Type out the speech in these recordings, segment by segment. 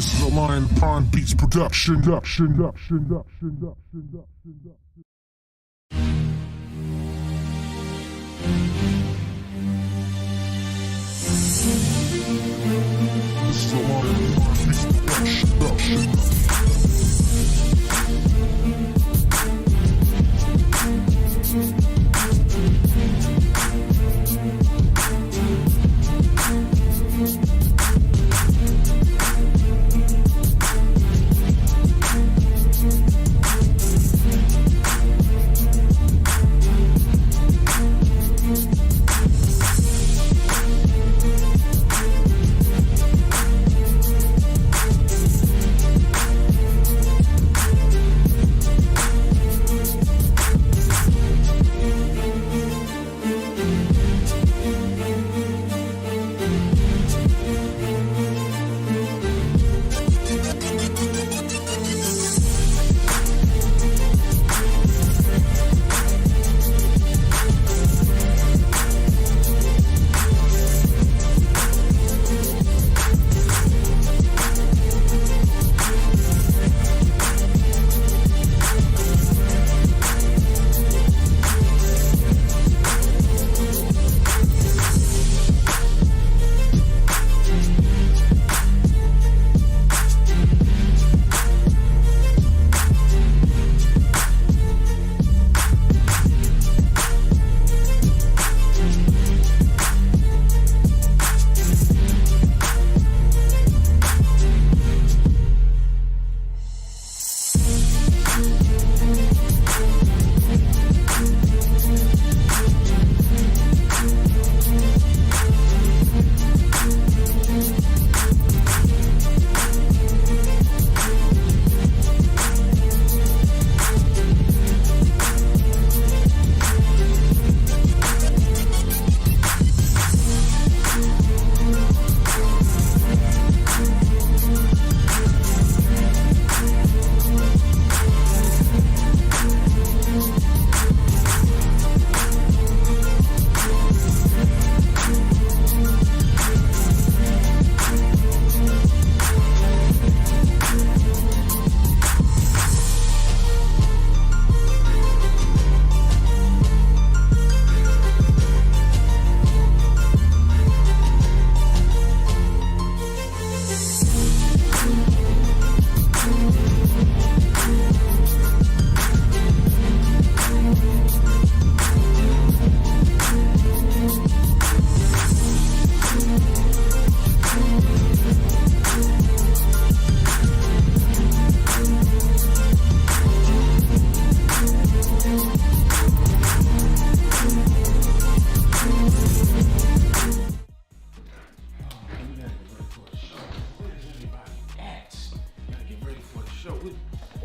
This is a Lion Pond Beats production. This is a Lion Pond Beats production.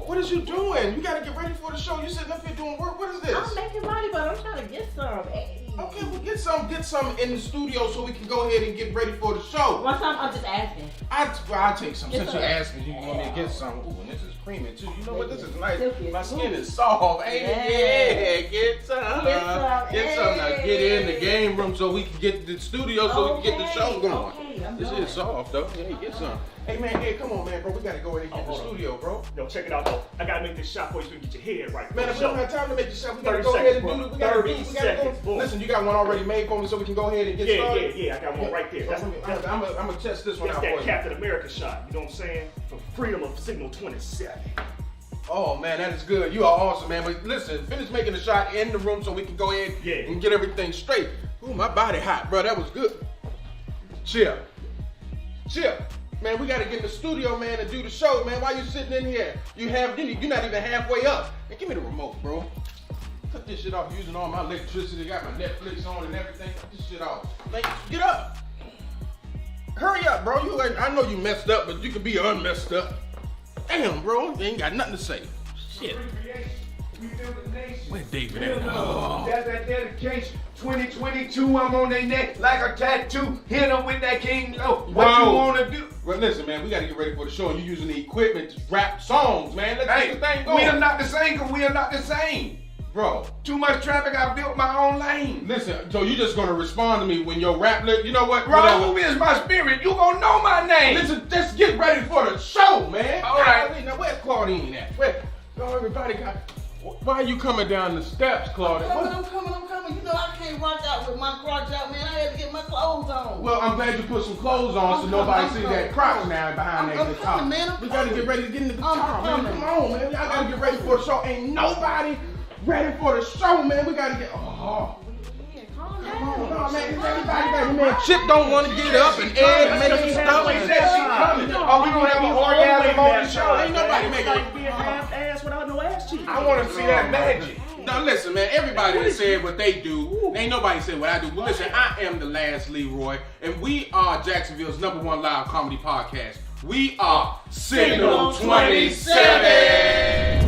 What is you doing? You gotta get ready for the show. You sitting up here doing work. What is this? I'm making money, but I'm trying to get some. Hey. Okay, well get some in the studio so we can go ahead and get ready for the show. One time I'm just asking. I'll take some. Get Since some. you asked me, you want me to get some. Ooh, and this is creamy too. You know what? This is nice. Silky. My skin is soft. Ain't it? Yeah, get some. Get some. Now get in the game room so we can get the studio so we can get the show going. Okay, This is soft though. Hey, get some. Hey man, hey, come on man, bro. We gotta go ahead and get the studio, bro. Yo, check it out though. I gotta make this shot for you so you can get your head right. Man, if we don't have time to make the shot, we gotta 30 go ahead and seconds, do it. We bro. gotta 30 go. seconds, boom. Listen, you got one already made for me so we can go ahead and get started? Yeah, I got one right there. That's I'm gonna test this one out that for you. Captain America shot, you know what I'm saying? For freedom of signal 27. Oh man, that is good. You are awesome, man. But listen, finish making the shot in the room so we can go ahead and get everything straight. Ooh, my body hot, bro. That was good. Chill. Man, we gotta get in the studio, man, and do the show, man. Why you sitting in here? You're not even halfway up. Man, give me the remote, bro. Cut this shit off using all my electricity. Got my Netflix on and everything. Cut this shit off. Man, get up. Hurry up, bro. I know you messed up, but you can be unmessed up. Damn, bro. You ain't got nothing to say. Shit. Where David at? Oh. That's that dedication. 2022, I'm on their neck like a tattoo. Hit them with that King Low. What you wanna do? Well, listen, man, we gotta get ready for the show, and you're using the equipment to rap songs, man. Let's get the thing going. We are not the same, cause we are not the same. Bro. Too much traffic, I built my own lane. Listen, so you just gonna respond to me when your rap you know what? Raul is my spirit. You gonna know my name. Listen, just get ready for the show, man. All right. Now, where's Claudine at? Everybody got... Why are you coming down the steps, Claudine? I'm coming. You know I can't rock out with my crotch out, man. I had to get my clothes on. Well, I'm glad you put some clothes on so nobody see that crotch now behind that guitar. Coming, man. We gotta get ready to get in the guitar, man. Come on, man. Y'all gotta get ready for the show. Ain't nobody ready for the show, man. We gotta get... Oh. Calm Come on, down. man. Everybody, man. Chip don't want to get up and Ed making stuff. She said she coming. Are we gonna have an orgasm on the show? Ain't nobody making Like being half ass without no ass cheeks. I want to see that magic. Now listen, man, everybody that said what they do, ain't nobody said what I do. But listen, I am the last Leroy, and we are Jacksonville's #1 live comedy podcast. We are Signal 27.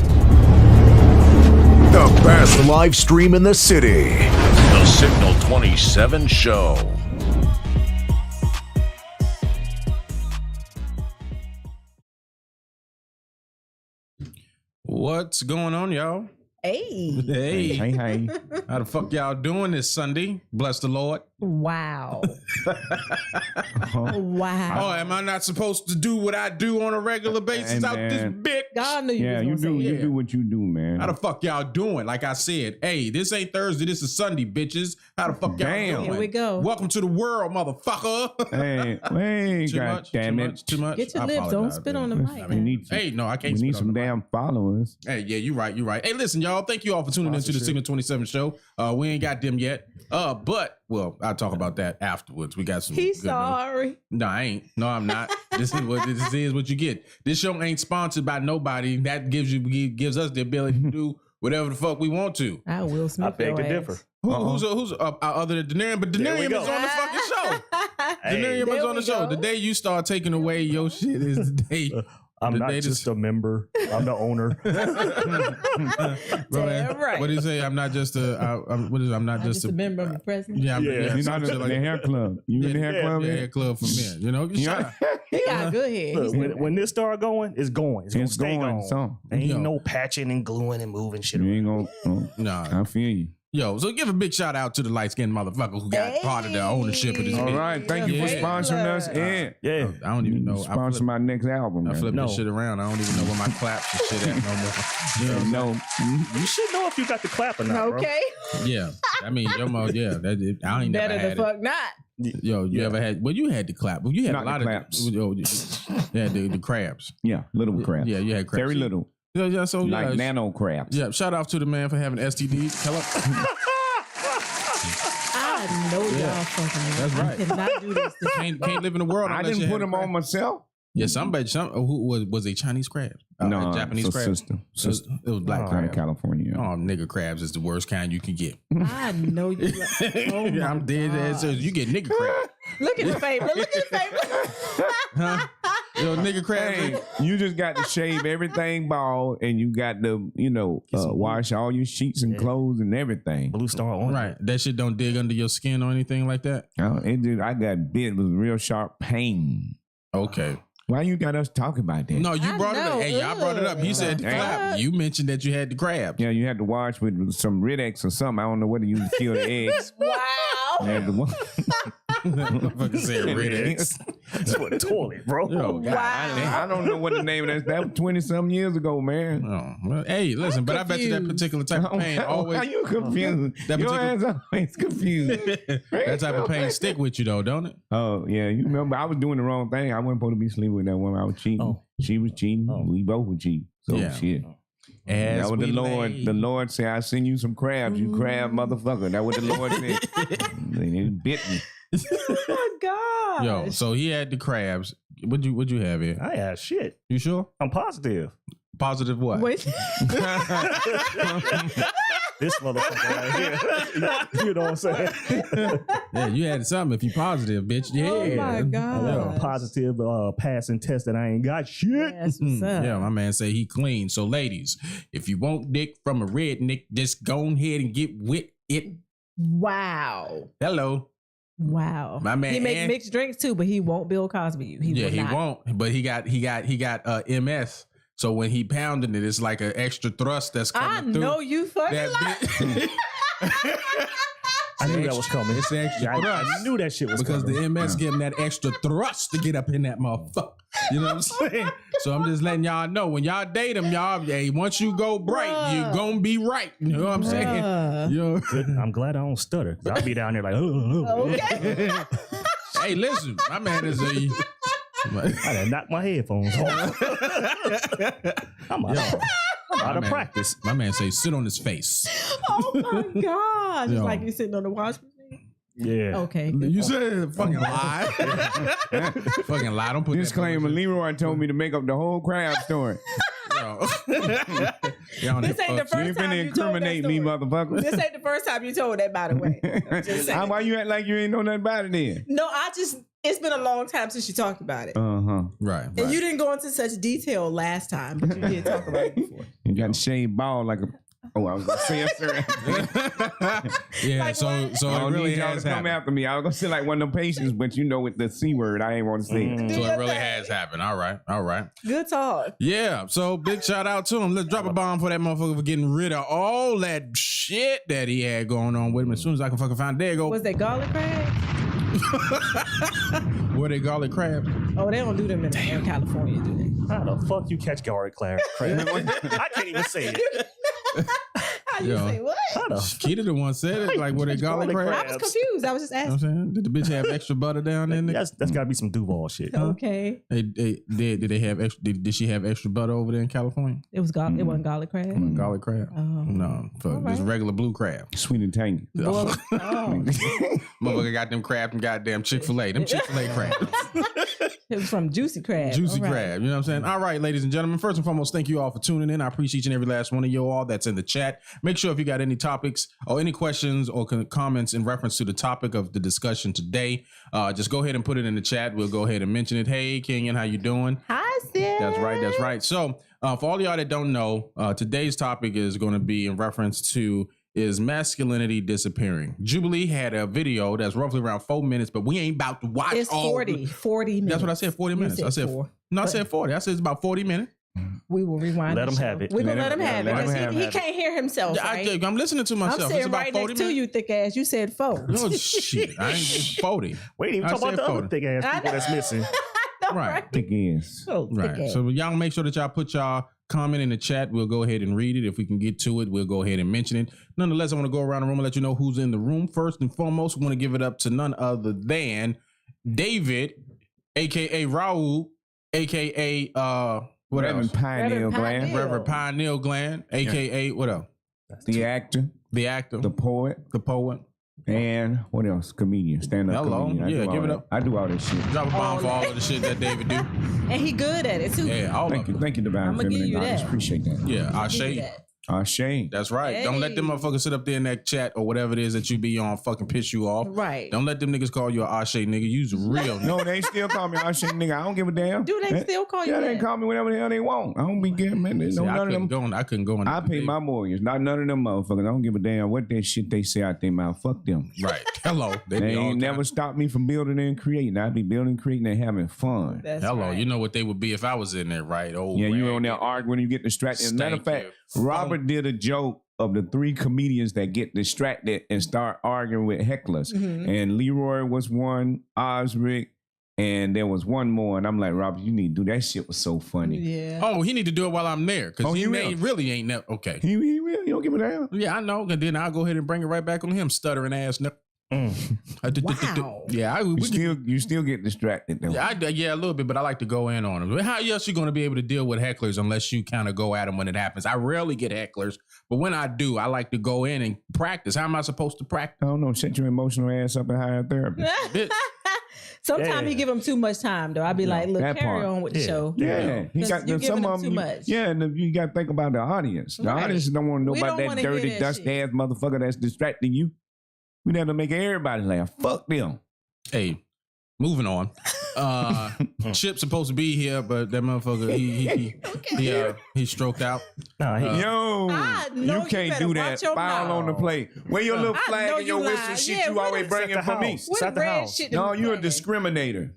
The best live stream in the city. The Signal 27 Show. What's going on, y'all? Hey. Hey. How the fuck y'all doing this Sunday? Bless the Lord. Wow. Wow. Oh, am I not supposed to do what I do on a regular basis Hey, out this man. bitch? God knew you Yeah, was you gonna do. say You that. do what you do, man. How the fuck y'all doing? Like I said, hey, this ain't Thursday, this is Sunday, bitches. How the fuck y'all Damn. doing? Here we go. Welcome to the world, motherfucker. Hey, wait, God damn it! Too much. Get your I lips. Don't apologize, spit man. on the mic. We need some, Hey, no, I can't we spit need on some the mic. damn followers. Hey, yeah, you're right. Hey, listen, y'all. Thank you all for tuning into the Signal 27 show. We ain't got them yet. But I'll talk about that afterwards. We got some. He's good news. sorry. No, I ain't. No, I'm not. This is what you get. This show ain't sponsored by nobody. That gives us the ability to do whatever the fuck we want to. I will Smith I beg to your ass. differ. Who's other than Denarian? But There we Denarian go. was on the fucking show. Denarian was There on the we show. go. The day you start taking away your shit is the day. I'm the not day just a member. I'm the owner. Damn right. What do you say? I'm not just a. I'm not I'm just just a member of the president. Yeah, Yeah. You're not some in shit the like hair club. You in the hair club? yeah, man? hair club for men. You know, shut up. He got good hair. Look, He's when this start going, it's going. It's gonna It's stay going, going. son. Ain't Yo. no patching and gluing and moving shit. You around. ain't gonna. Nah. I feel you. Yo, so give a big shout out to the light skinned motherfucker who got part of the ownership of this All bitch. right, thank you for Yeah. sponsoring us. Yeah, Yeah. I don't even know. sponsor my next album. I man. flipped No. this shit around. I don't even know where my claps and shit at no more. You know what I'm No, You should know if you got the clap or not, bro. okay. saying? Yeah. I mean, your mom, yeah. I ain't never Better had the it. fuck not. Yo, you ever had? Well, you had the clap. Well, you had Not a lot the of claps. Yo, yeah, the crabs. yeah, little crabs. Yeah, you had crabs. Very little, Yeah, so like yeah, nano crabs. yeah. Shout out to the man for having STDs. Hello. I know y'all fucking. That's right. I cannot do this. Can't live in the world. I unless didn't you put had a them crab. on myself. Yeah, who was a Chinese crab? No, a Japanese it's a crab. sister. It was black Out of crab. California. Oh, nigga crabs is the worst kind you can get. I know you. Oh my I'm dead ass serious. You get nigga crab. Look at his favorite. Look at his favorite. Huh? Yo, nigga crab. Hey, you just got to shave everything bald, and you got to, wash all your sheets and clothes and everything. Blue Star on. Right. That shit don't dig under your skin or anything like that? I got bit with real sharp pain. Okay. Why you got us talking about that? No, you I brought it up. know. Hey, y'all brought it up. He said the Hey. clap. You mentioned that you had the crabs. Yeah, you had to wash with some Rid-X or something. I don't know whether you kill the eggs. Wow. Had to wa- Motherfucker said red eggs. It's for the toilet, bro. Yo, God. I don't know what the name of that. That was 20-some years ago, man. Oh, well, hey, listen, but I bet you that particular type of pain Why always you confused? That Your particular- ass always confused. that type of pain stick with you though, don't it? Oh, yeah. You remember I was doing the wrong thing. I wasn't supposed to be sleeping with that woman. I was cheating. Oh. She was cheating. Oh. We both were cheating. So Yeah. shit. As That what the we Lord. lay. The Lord said, "I send you some crabs. You crab motherfucker." That what the Lord said. And it bit me. Oh my God. Yo, so he had the crabs. What'd you have here? I had shit. You sure? I'm positive. Positive what? Wait. This motherfucker right here. You know what I'm saying? Yeah, you had something if you positive, bitch. Yeah. Oh my I got God. a positive passing test that I ain't got shit. That's what's up. Yeah, my man say he clean. So ladies, if you want dick from a redneck, just go ahead and get with it. Wow. Hello. Wow. My man He make Ant- mixed drinks too, but he won't Bill Cosby you. He will not. Won't. But he got MS. So when he pounding it, it's like an extra thrust that's coming through. I know you fucking That I knew that was coming. It's the extra thrust. I knew that shit was because coming. the MS getting that extra thrust to get up in that motherfucker. You know what I'm saying? So I'm just letting y'all know when y'all date them, y'all, hey, once you go bright, you gonna be right. You know what I'm saying? You know? Good. I'm glad I don't stutter. I'll be down there like, Okay. Hey, listen, my man is a. I done knocked my headphones off. I'm out of practice. My man say, sit on his face. Oh my God. Yo. It's like you sitting on the wash machine. Yeah. Okay. You said fucking lie. Fucking lie. Don't put Disclaimer, Leroy told me to make up the whole crab story. This ain't the You first ain't time finna you told that incriminate me, story. motherfucker. This ain't the first time you told that, by the way. Just saying. Why you act like you ain't know nothing about it then? No, it's been a long time since you talked about it. Right. And you didn't go into such detail last time, but you did talk about it before. You got shaved ball like a. Oh, I was gonna say it, sir. Yeah, Like so what? so I it don't really need y'all has to come happened. after me. I was gonna say like one of them patients, but you know with the C word, I ain't want to say it. So it really has happened. All right. Good talk. Yeah, so big shout out to him. Let's drop a bomb for that motherfucker for getting rid of all that shit that he had going on with him. As soon as I can fucking find it, there you go. Was that garlic crab? Were they garlic crabs? Oh, they don't do them in California, do they? How the fuck you catch garlic crab? I can't even say it. How you say what? How the Keita the one said it. Like, were they garlic Garlic crabs? I was confused. I was just You know what I'm asking. saying? Did the bitch have extra butter down in there? that's got to be some Duval shit. Okay. Did they have extra? Did she have extra butter over there in California? It was garlic. It wasn't garlic crab. Garlic crab? Oh. No, for just regular blue crab. Sweet and tangy. Oh. Motherfucker got them crab from goddamn Chick-fil-A. Them Chick-fil-A crabs. It was from Juicy Crab. Juicy All right. crab. You know what I'm saying? All right, ladies and gentlemen. First and foremost, thank you all for tuning in. I appreciate each and every last one of you all that's in the chat. Make sure if you got any topics or any questions or comments in reference to the topic of the discussion today, just go ahead and put it in the chat. We'll go ahead and mention it. Hey, Kenyon, how you doing? Hi, sis. That's right. So for all y'all that don't know, today's topic is going to be in reference to is masculinity disappearing. Jubilee had a video that's roughly around 4 minutes, but we ain't about to watch It's all 40 minutes. That's what I said, 40 You minutes. I said four. no, I said 40. I said it's about 40 minutes. We will rewind. Let the him show. have it. We're gonna let him have it let him because have he it. can't hear himself. Right? I'm listening to I'm myself. It's sitting about right 40 next to minutes. you, thick ass. You said 4. Oh shit! I ain't it's 40. We ain't even I talk about said the other 40. thick ass I people know. that's missing. Right. Thick is. Oh, thick Right. ass. So y'all make sure that y'all put y'all comment in the chat. We'll go ahead and read it. If we can get to it, we'll go ahead and mention it. Nonetheless, I want to go around the room and let you know who's in the room. First and foremost, we want to give it up to none other than David, aka Raul, aka what Reverend else? Pineal Reverend Gland. Pineal. Reverend Pineal Gland, aka what else? The actor, The actor, the poet, the poet. and what else? Comedian, stand-up Hello. comedian. I Yeah, do give all it that. up. I do all that shit. Drop a bomb for all of the shit that David do. And he good at it too. Yeah, all Thank of you, it. thank you, Divine I'ma give Feminine you Goddess. that. Appreciate that. Yeah, I He say. do that. Shame. That's right. Don't let them Hey. motherfuckers sit up there in that chat or whatever it is that you be on fucking piss you off. Right. Don't let them niggas call you a Ashe nigga. You's real. No, they still call me Shame nigga. I don't give a damn. Do they still call you Yeah, they that? call me whatever the hell they want. I don't be getting man. See, No, I none of couldn't them. go. I couldn't go. I pay my mortgage. Not none of them motherfuckers. I don't give a damn what that shit they say out their mouth. Fuck them. Right. Hello. They be all ain't never kind- stopped me from building and creating. I be building, creating, and having fun. That's Hello. right. You know what they would be if I was in there, right? Oh, Yeah, you ragged. on there arguing, you get distracted. As a matter of Thank fact, you. Robert did a joke of the 3 comedians that get distracted and start arguing with hecklers. Mhm. And Leroy was one, Osric, and there was one more. And I'm like, Robert, you need to do that shit was so funny. Yeah. Oh, he need to do it while I'm there because Oh, he he will. really ain't never. Okay. He will. You don't give a damn. Yeah, I know. And then I'll go ahead and bring it right back on him, stuttering ass. Wow. Yeah, You still get distracted though. Yeah, a little bit, but I like to go in on them. How else you going to be able to deal with hecklers unless you kind of go at them when it happens? I rarely get hecklers, but when I do, I like to go in and practice. How am I supposed to practice? I don't know. Set your emotional ass up and hire a therapist. Bitch. Sometimes Yeah. he give him too much time though. I be like, look, that carry part. on with the Yeah. show. Yeah, he Because got you some giving of him them. too much. Yeah, and you got to think about the audience. The Right. audience don't want to know We about don't wanna that hear dirty, that dusty shit. ass motherfucker that's distracting you. We have to make everybody laugh. Fuck them. Hey, moving on. Chip's supposed to be here, but that motherfucker he stroked out. Nah, Yo, I know you you can't better do watch that. your File mouth. on the plate. Where your little I flag know and your you whistle lying. shit Yeah, you where always the- bringing Set the for me? house. What Set the red house. shit No, them you're a flags? discriminator.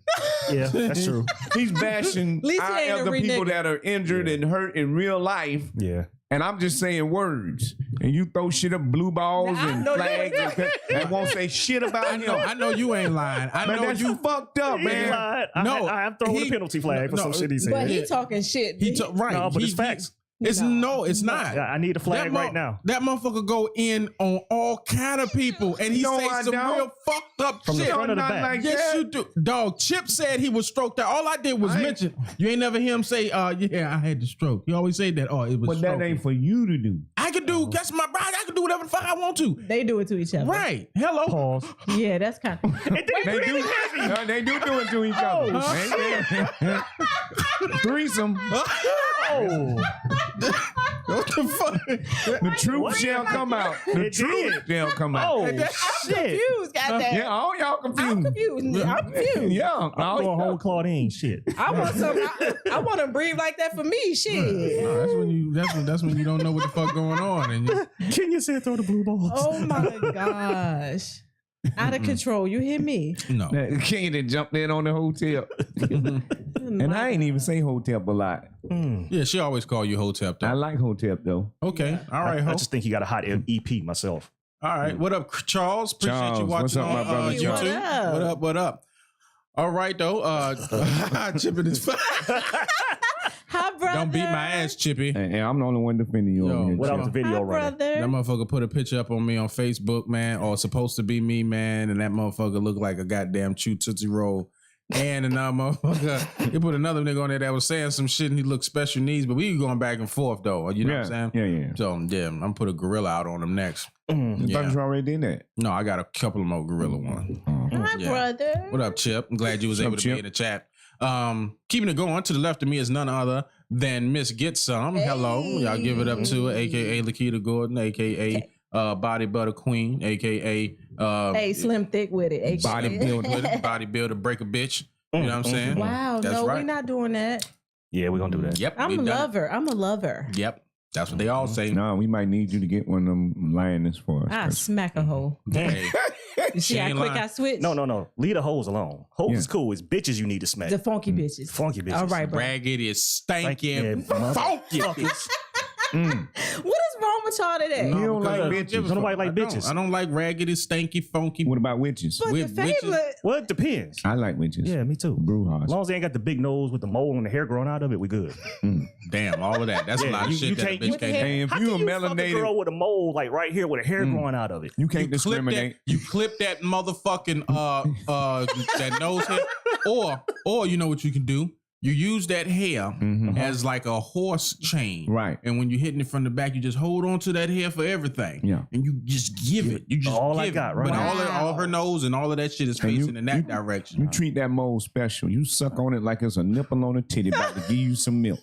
Yeah, that's true. He's bashing least he our ain't a other people renegade. that are injured and hurt in real life. Yeah. And I'm just saying words. And you throw shit up blue balls Now, I and know flags and won't say shit about him. I know you ain't lying. I Man, know that's you. fucked up, He man. lied. No, I have thrown he- a penalty flag for some shit he said. But he talking shit. Right. No, but it's facts. It's it's not. I need a flag right now. That motherfucker go in on all kind of people, and he No, say I some don't. real fucked up From the shit. front or the Not back? like Yes, that. you do. Dog, Chip said he was stroked out. All I did was mention. You ain't never hear him say, yeah, I had the stroke. You always say that. Oh, it was But stroke. that ain't for you to do. I could do, that's my bride. I could do whatever the fuck I want to. They do it to each other. Right. Hello. Pause. Yeah, that's kind of. They do. No, they do it to each other. Man. Threesome. Oh, What the fuck? The truth shall come out. The It truth did. shall come out. oh, I'm shit. confused, goddamn. Yeah, all y'all confused. I'm confused. I'm confused. Yeah, I'm all going y'all- whole Claudine shit. I want some. I want to breathe like that for me. Shit. No, that's when you don't know what the fuck going on. And Can you say throw the blue balls? Oh my gosh. Out of control. You hear me? no. The king that jumped in on the hotel. And I ain't even say hotel a lot. Yeah, she always call you Hotep I though. like hotel though. Okay. All right, I ho. just think he got a hot EP myself. All right. What up, Charles? Appreciate Charles, you watching what's up, my on brother YouTube. Charles? What up? What up? All right, though. Chipping is fine. Hi, brother. Don't beat my ass, Chippy. And I'm the only one defending you Yo, over here. Without Chip. the video Hi, running. brother. That motherfucker put a picture up on me on Facebook, man, or supposed to be me, man, and that motherfucker looked like a goddamn chew Tootsie Roll. And another motherfucker, he put another nigga on there that was saying some shit and he looked special needs, but we going back and forth though. You know what I'm saying? Yeah. So yeah, I'm gonna put a gorilla out on him next. I Yeah. thought you already did that. No, I got a couple of more gorilla ones. Hi, Yeah. brother. What up, Chip? I'm glad you was What's able up, to be Chip? in the chat. Keeping it going, to the left of me is none other than Miss Get Some. Hello. Y'all give it up to her, aka Lakita Gordon, aka Body Butter Queen, aka Hey, slim thick with it. bodybuilder, break a bitch. You know what I'm saying? Wow, That's no, right. we're not doing that. Yeah, we're gonna do that. Yep. I'm we a done it. lover. I'm a lover. Yep. That's what they all say. No, we might need you to get one of them lioness for us. I smack a hoe. Hey, You see She how ain't quick lying. I switch? No. Leave the hoes alone. Hoes Yeah. is cool. It's bitches you need to smack. The funky bitches. Funky bitches. All right, bro. raggedy is Thank stanky, you, funky. motherfuckers. What is wrong with y'all today? You don't like because I bitches. give a Don't fuck. nobody like I don't. bitches. I don't like raggedy, stanky, funky. What about witches? But the with witches? favorite. Well, it depends. I like witches. Yeah, me too. Brewhouse. As long as they ain't got the big nose with the mole and the hair growing out of it, we good. Damn, all of that. That's a Yeah, lot of you shit that a can't- bitch you can't can't- do. Hey, if How you a can you fuck a melanated, girl with a mole like right here with a hair growing out of it? you can't You clip discriminate. that. You clip that motherfucking that nose hair, or you know what you can do. You use that hair as like a horse chain, Right. And when you're hitting it from the back, you just hold on to that hair for everything, Yeah. And you just give it. You just All give I it. got, right? But Wow. all her nose and all of that shit is And you- facing in that direction. You treat that mole special. You suck on it like it's a nipple on a titty about to give you some milk.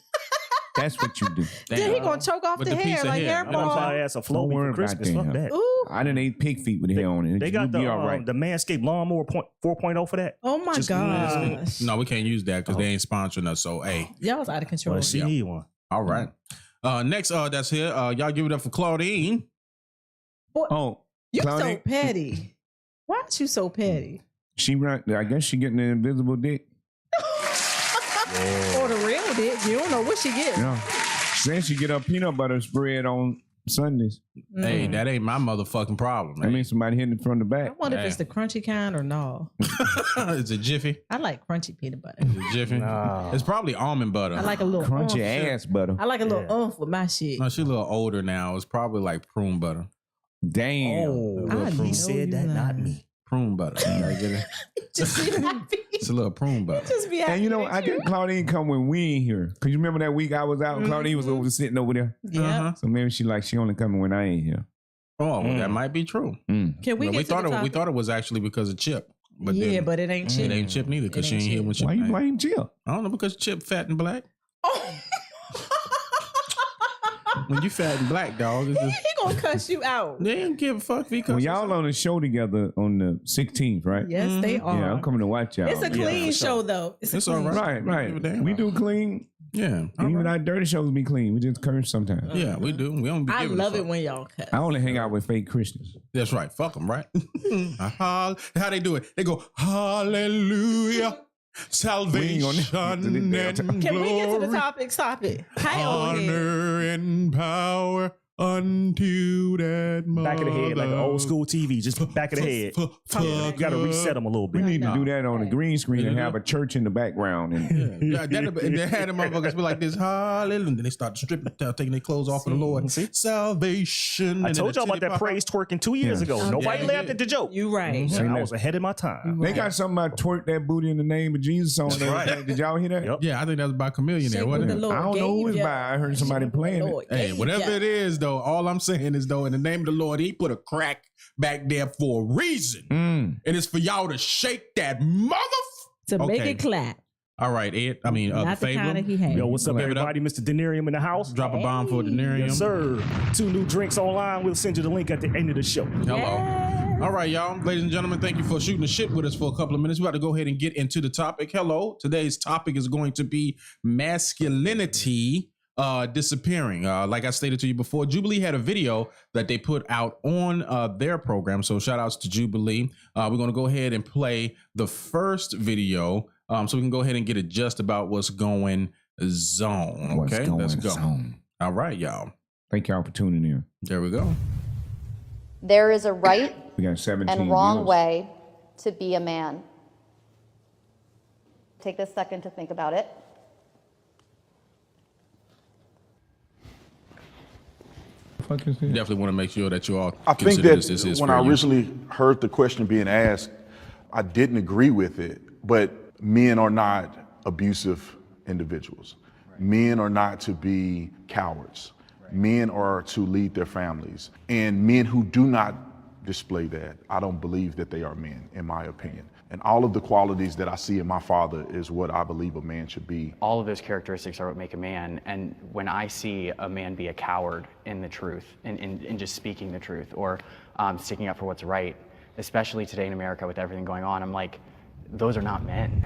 That's what you do. Then he gonna choke off With the the hair piece of like hair. hair You know what I'm ball. Buy ass a Don't flow worry for Christmas. about Fuck that. that. Ooh. I done ate pig feet with hair on it. They got You'll the be all right. the Manscaped Lawnmower 4.0 for that. Oh my Just- gosh. No, we can't use that because they ain't sponsoring us. So hey, Y'all was out of control. Well, she need one. all right. Next, that's here. Y'all give it up for Claudine. Oh, You so Claudine, petty. Why aren't you so petty? she right. I guess she getting an invisible dick. Or the real dick. You don't know what she get. Yeah. Then she get her peanut butter spread on Sundays. Hey, that ain't my motherfucking problem. I Man. mean, somebody hitting it from the I back. wonder if it's the crunchy kind or no. It's a jiffy. I like crunchy peanut butter. It's a jiffy. Nah. It's probably almond butter. I like a little Crunchy oomph. ass butter. I like a little Yeah. oomph with my shit. No, she's a little older now. It's probably like prune butter. Damn. Oh, I know he said you that, not lying. me. Prune butter. You gotta get it. Just It's a little prune butter. be And you know, I get got Claudine come when we ain't here. Cause you remember that week I was out and Claudine was over sitting over there. Yeah. Uh-huh. So maybe she only coming when I ain't here. Oh, well, that might be true. Mm. Can we No, get we to thought the it. We topic? those it was actually because of Chip. But yeah, then but it ain't it Chip. ain't Chip neither because It she ain't ain't here Chip. when Chip. Why you came. blame Jill? I don't know because Chip fat and black. Oh. When you fat and black, dog, it's He just, gonna cuss you out. They didn't give a fuck because Well, y'all on the show together on the 16th, right? Yes, they are. Yeah, I'm coming to watch y'all. It's a clean show, though. It's all right. Right. We do clean. Yeah. And even our dirty shows be clean. We just curse sometimes. Yeah, we do. We don't be I giving love a it fuck. when y'all cuss. I only hang out with fake Christians. That's right. Fuck them, right? How they do it? They go, hallelujah, salvation and Can we get to the glory, topic? Stop it. Hi, old head. honor and power unto that mother. Back of the head, like an old school TV, just back of the head. You got to reset them a little We bit. need to do that on the green screen and have a church in the background. And Yeah, they had the motherfuckers be like this, hallelujah. And then they start stripping, taking their clothes off for the Lord. Salvation. I told y'all about that praise twerking 2 years ago. Nobody laughed at the joke. You right. I was ahead of my time. they got something about twerk that booty in the name of Jesus on there. right. Did y'all hear that? Yep. Yeah, I think that was by Chameleon there, wasn't it? I don't know who it's by. I heard somebody playing it. Hey, whatever it is, though, all I'm saying is, though, in the name of the Lord, he put a crack back there for a reason. And it's for y'all to shake that To make it clap. All right, Ed. I mean, Not the kind of he had. Yo, what's up, Give it up. everybody? Mr. Denarium in the house. Drop a bomb for Denarium. Yes, sir. 2 new drinks online. We'll send you the link at the end of the show. Hello. All right, y'all. Ladies and gentlemen, thank you for shooting the shit with us for a couple of minutes. We're about to go ahead and get into the topic. Hello. Today's topic is going to be masculinity disappearing. Like I stated to you before, Jubilee had a video that they put out on their program. So shout outs to Jubilee. We're going to go ahead and play the first video so we can go ahead and get it just about what's going on. Okay, let's go. All right, y'all. Thank y'all for tuning in. There we go. There is a right We got 17 and wrong views. way to be a man. Take this second to think about it. Fuck is this? Definitely want to make sure that you all I think consider that this is when for I you. originally heard the question being asked, I didn't agree with it, but men are not abusive individuals. Men are not to be cowards. Men are to lead their families. And men who do not display that, I don't believe that they are men, in my opinion. And all of the qualities that I see in my father is what I believe a man should be. All of those characteristics are what make a man. And when I see a man be a coward in the truth, in just speaking the truth, or sticking up for what's right, especially today in America with everything going on, I'm like, those are not men.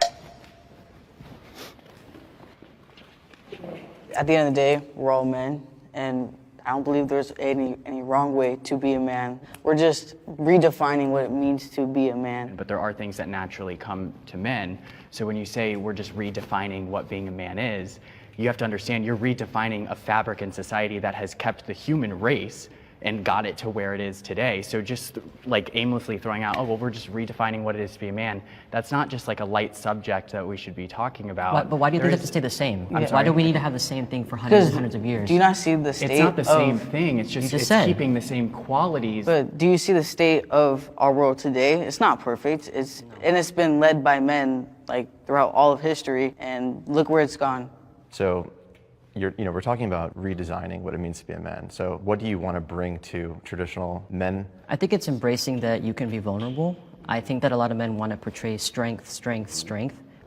At the end of the day, we're all men, and I don't believe there's any wrong way to be a man. We're just redefining what it means to be a man. But there are things that naturally come to men. So when you say we're just redefining what being a man is, you have to understand you're redefining a fabric in society that has kept the human race and got it to where it is today. So just like aimlessly throwing out, oh, well, we're just redefining what it is to be a man. That's not just like a light subject that we should be talking about. But why do you think it has to stay the same? I'm Why sorry? do we need to have the same thing for hundreds and hundreds of years? Do you not see the state It's not the same of, thing. It's just, it's said. keeping the same qualities. But do you see the state of our world today? It's not perfect. It's been led by men like throughout all of history, and look where it's gone. So, we're talking about redesigning what it means to be a man. So, what do you want to bring to traditional men? I think it's embracing that you can be vulnerable. I think that a lot of men want to portray strength,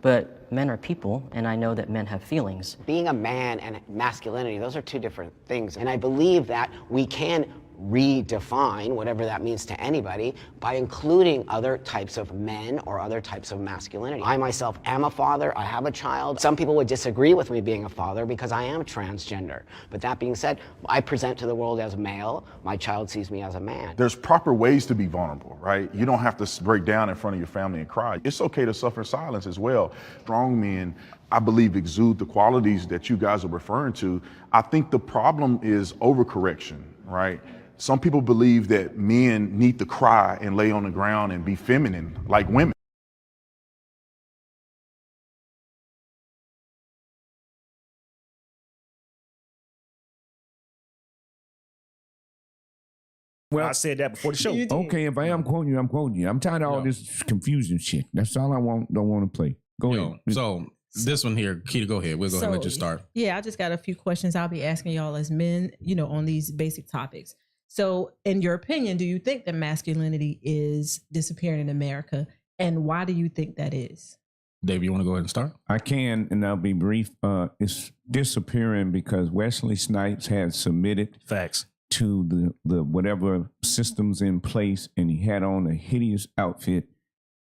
but men are people, and I know that men have feelings. Being a man and masculinity, those are two different things. And I believe that we can redefine whatever that means to anybody by including other types of men or other types of masculinity. I myself am a father, I have a child. Some people would disagree with me being a father because I am transgender. But that being said, I present to the world as a male, my child sees me as a man. There's proper ways to be vulnerable, right? You don't have to break down in front of your family and cry. It's okay to suffer silence as well. Strong men, I believe, exude the qualities that you guys are referring to. I think the problem is overcorrection, right? Some people believe that men need to cry and lay on the ground and be feminine like women. Well, I said that before the show. Okay, if I am quoting you, I'm quoting you. I'm tired of all this confusion shit. That's all I don't want to play. Go ahead. So this one here, Keita, go ahead. We'll go ahead and let you start. Yeah, I just got a few questions I'll be asking y'all as men, on these basic topics. So, in your opinion, do you think that masculinity is disappearing in America? And why do you think that is? Dave, you want to go ahead and start? I can, and I'll be brief. It's disappearing because Wesley Snipes has submitted. Facts. to the whatever systems in place, and he had on a hideous outfit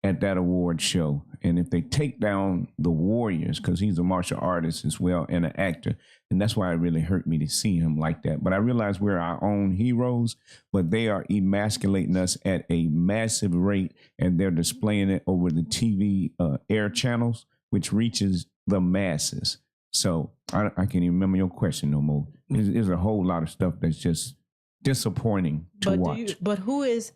at that award show. And if they take down the Warriors, because he's a martial artist as well and an actor, and that's why it really hurt me to see him like that. But I realize we're our own heroes, but they are emasculating us at a massive rate, and they're displaying it over the TV air channels, which reaches the masses. So I can't even remember your question no more. There's a whole lot of stuff that's just disappointing to watch. But who is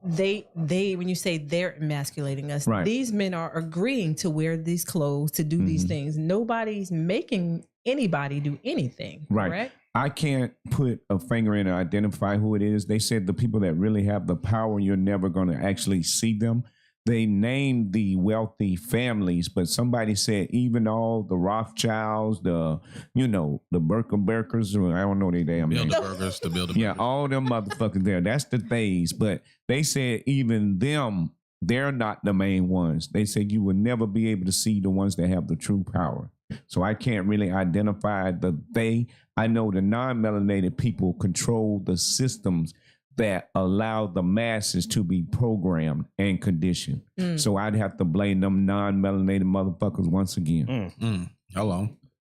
they when you say they're emasculating us, Right. these men are agreeing to wear these clothes, to do these things. Nobody's making anybody do anything. Right. Correct? I can't put a finger in and identify who it is. They said the people that really have the power, you're never going to actually see them. They named the wealthy families, but somebody said even all the Rothschilds, the Berkers, I don't know their damn names. Bilderbergers, the Bilderbergers. Yeah, all them motherfuckers there. That's the theys. But they said even them, they're not the main ones. They said you will never be able to see the ones that have the true power. So I can't really identify the they. I know the non-melanated people control the systems that allow the masses to be programmed and conditioned. So I'd have to blame them non-melanated motherfuckers once again. Hello.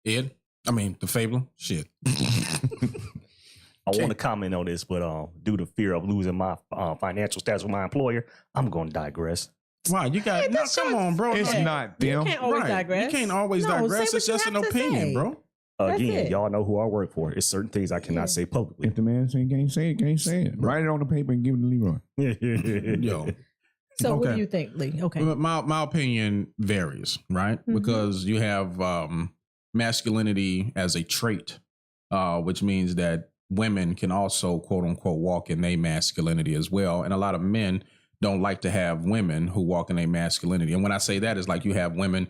Ed? I mean, the Fabler? Shit. I want to comment on this, but due to fear of losing my financial status with my employer, I'm going to digress. Why? You got, no, come on, bro. It's not them. You can't always digress. You can't always No, digress. say It's what just you an have to opinion, say. bro. That's Again, it. y'all know who I work for. It's certain things I cannot say publicly. If the man say can't say it, can't say it. Write it on the paper and give it to Leroy. Yo. So what Okay. do you think, Lee? Okay. My opinion varies, right? Because you have masculinity as a trait, which means that women can also, quote unquote, walk in their masculinity as well. And a lot of men don't like to have women who walk in their masculinity. And when I say that, it's like you have women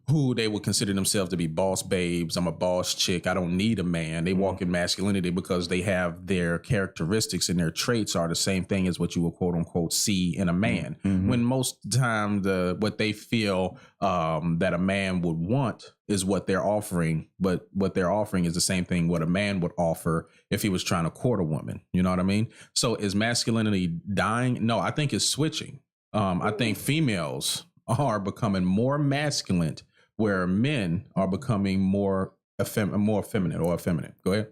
who they would consider themselves to be boss babes. I'm a boss chick. I don't need a man. They walk in masculinity because they have their characteristics and their traits are the same thing as what you would quote unquote see in a man. When most time what they feel that a man would want is what they're offering, but what they're offering is the same thing what a man would offer if he was trying to court a woman. You know what I mean? So is masculinity dying? No, I think it's switching. I think females are becoming more masculine, where men are becoming more feminine or effeminate. Go ahead.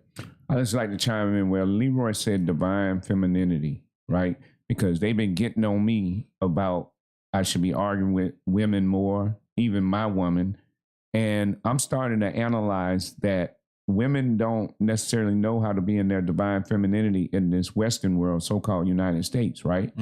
I just like to chime in. Well, Leroy said divine femininity, right? Because they've been getting on me about I should be arguing with women more, even my woman. And I'm starting to analyze that women don't necessarily know how to be in their divine femininity in this Western world, so-called United States, right?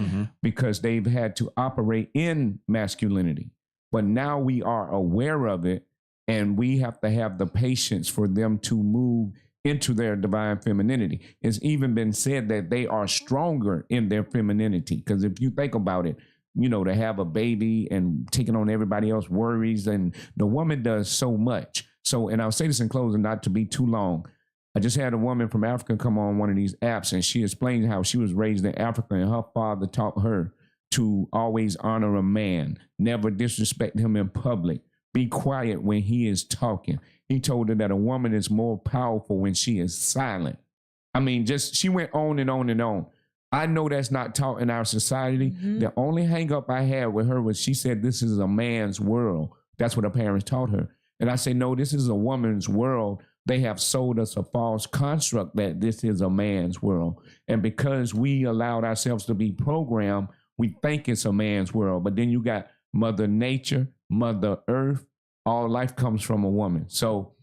Because they've had to operate in masculinity. But now we are aware of it, and we have to have the patience for them to move into their divine femininity. It's even been said that they are stronger in their femininity. Because if you think about it, you know, to have a baby and taking on everybody else's worries, and the woman does so much. So, and I'll say this in closing, not to be too long. I just had a woman from Africa come on one of these apps, and she explained how she was raised in Africa, and her father taught her to always honor a man, never disrespect him in public, be quiet when he is talking. He told her that a woman is more powerful when she is silent. I mean, just she went on and on and on. I know that's not taught in our society. The only hang up I had with her was she said this is a man's world. That's what her parents taught her. And I say, no, this is a woman's world. They have sold us a false construct that this is a man's world. And because we allowed ourselves to be programmed, we think it's a man's world. But then you got Mother Nature, Mother Earth. All life comes from a woman. So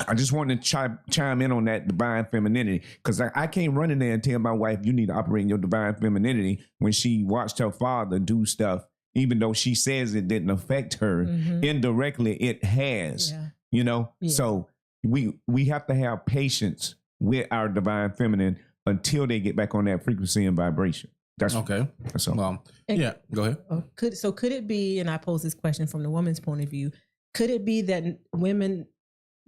I just wanted to chime in on that divine femininity, because I can't run in there and tell my wife, you need to operate in your divine femininity when she watched her father do stuff, even though she says it didn't affect her. Indirectly, it has, you know? So we have to have patience with our divine feminine until they get back on that frequency and vibration. That's okay. That's all. Well, yeah, go ahead. Could it be, and I pose this question from the woman's point of view, could it be that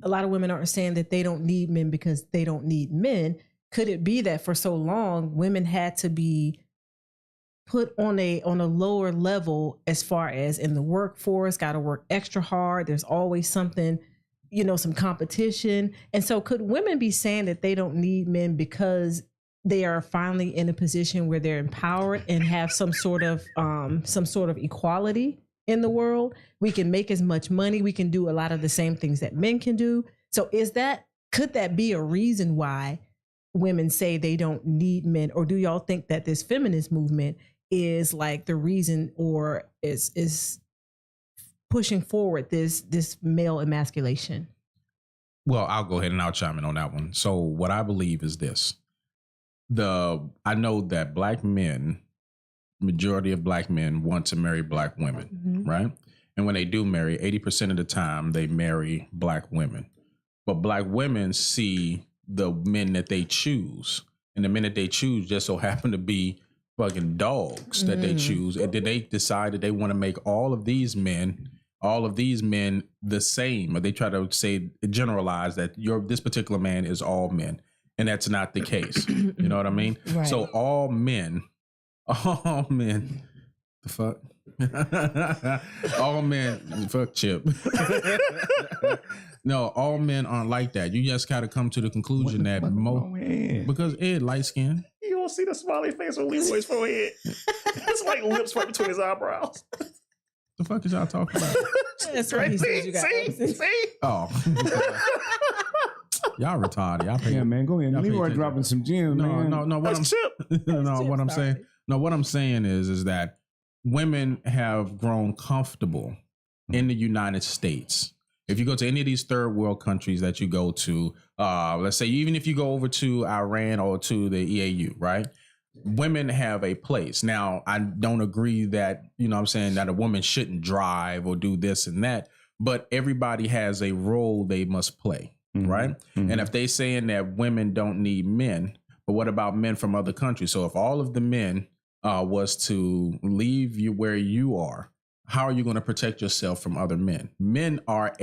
a lot of women aren't saying that they don't need men because they don't need men? Could it be that for so long women had to be put on a lower level as far as in the workforce, got to work extra hard, there's always something, some competition. And so could women be saying that they don't need men because they are finally in a position where they're empowered and have some sort of equality in the world? We can make as much money. We can do a lot of the same things that men can do. So could that be a reason why women say they don't need men? Or do y'all think that this feminist movement is like the reason, or is pushing forward this male emasculation? Well, I'll go ahead and I'll chime in on that one. So what I believe is this. I know that black men, majority of black men want to marry black women, right? And when they do marry, 80% of the time they marry black women. But black women see the men that they choose, and the men that they choose just so happen to be fucking dogs that they choose. And then they decide that they want to make all of these men the same, or they try to generalize that this particular man is all men. And that's not the case. You know what I mean? Right. So all men, the fuck? All men, fuck Chip. No, all men aren't like that. You just gotta come to the conclusion that because Ed light skin. You don't see the smiley face on Leroy's forehead. It's like lips right between his eyebrows. The fuck is y'all talking about? That's what he says. You got See? Oh. Y'all retarded. Y'all Yeah, man, go ahead. Leroy dropping some gems, man. No. What I'm saying is that women have grown comfortable in the United States. If you go to any of these third world countries that you go to, let's say even if you go over to Iran or to the EAU, right? Women have a place. Now, I don't agree that, that a woman shouldn't drive or do this and that, but everybody has a role they must play. Right. And if they saying that women don't need men, but what about men from other countries? So if all of the men was to leave you where you are, how are you going to protect yourself from other men? Men are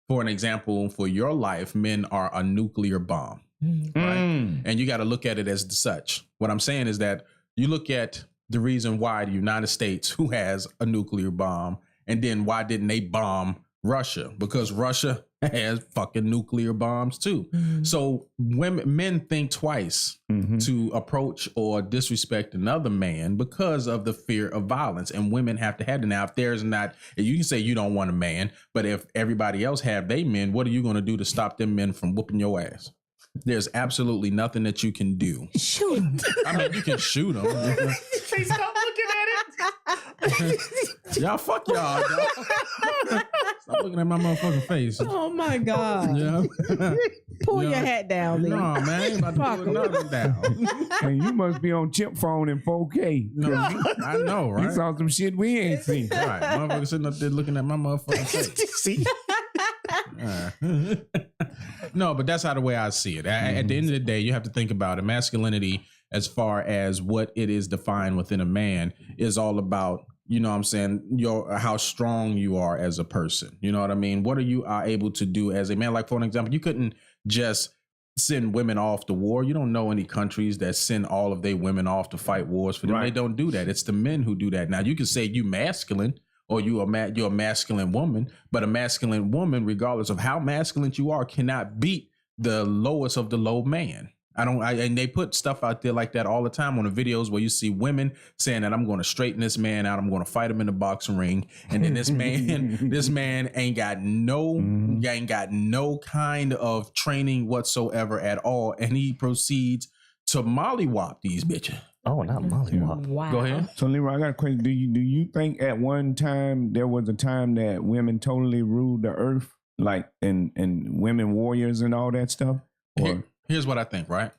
for an example, for your life, men are a nuclear bomb. Right. And you got to look at it as such. What I'm saying is that you look at the reason why the United States, who has a nuclear bomb, and then why didn't they bomb Russia? Because Russia has fucking nuclear bombs too. So men think twice to approach or disrespect another man because of the fear of violence, and women have to have it. Now, if there's not, you can say you don't want a man, but if everybody else have they men, what are you going to do to stop them men from whooping your ass? There's absolutely nothing that you can do. Shoot him. I mean, you can shoot them. Hey, stop looking at it. Y'all, fuck y'all. Stop looking at my motherfucking face. Oh my God. Yeah. Pull your hat down, Lee. No, man, I ain't about to pull nothing down. And you must be on Chip phone in 4K. No, I know, right? He saw some shit we ain't seen. Right, motherfucker sitting up there looking at my motherfucking face. See? No, but that's how the way I see it. At the end of the day, you have to think about it. Masculinity, as far as what it is defined within a man, is all about, how strong you are as a person. You know what I mean? What are you able to do as a man? Like, for an example, you couldn't just send women off to war. You don't know any countries that send all of their women off to fight wars for them. Right. They don't do that. It's the men who do that. Now, you can say you masculine, or you're a masculine woman, but a masculine woman, regardless of how masculine you are, cannot beat the lowest of the low man. And they put stuff out there like that all the time on the videos where you see women saying that I'm going to straighten this man out. I'm going to fight him in the boxing ring. And then this man ain't got no kind of training whatsoever at all. And he proceeds to mollywop these bitches. Oh, not mollywop. Wow. Go ahead. So, Leroy, I got a question. Do you think at one time there was a time that women totally ruled the earth, like and women warriors and all that stuff? Or here's what I think, right?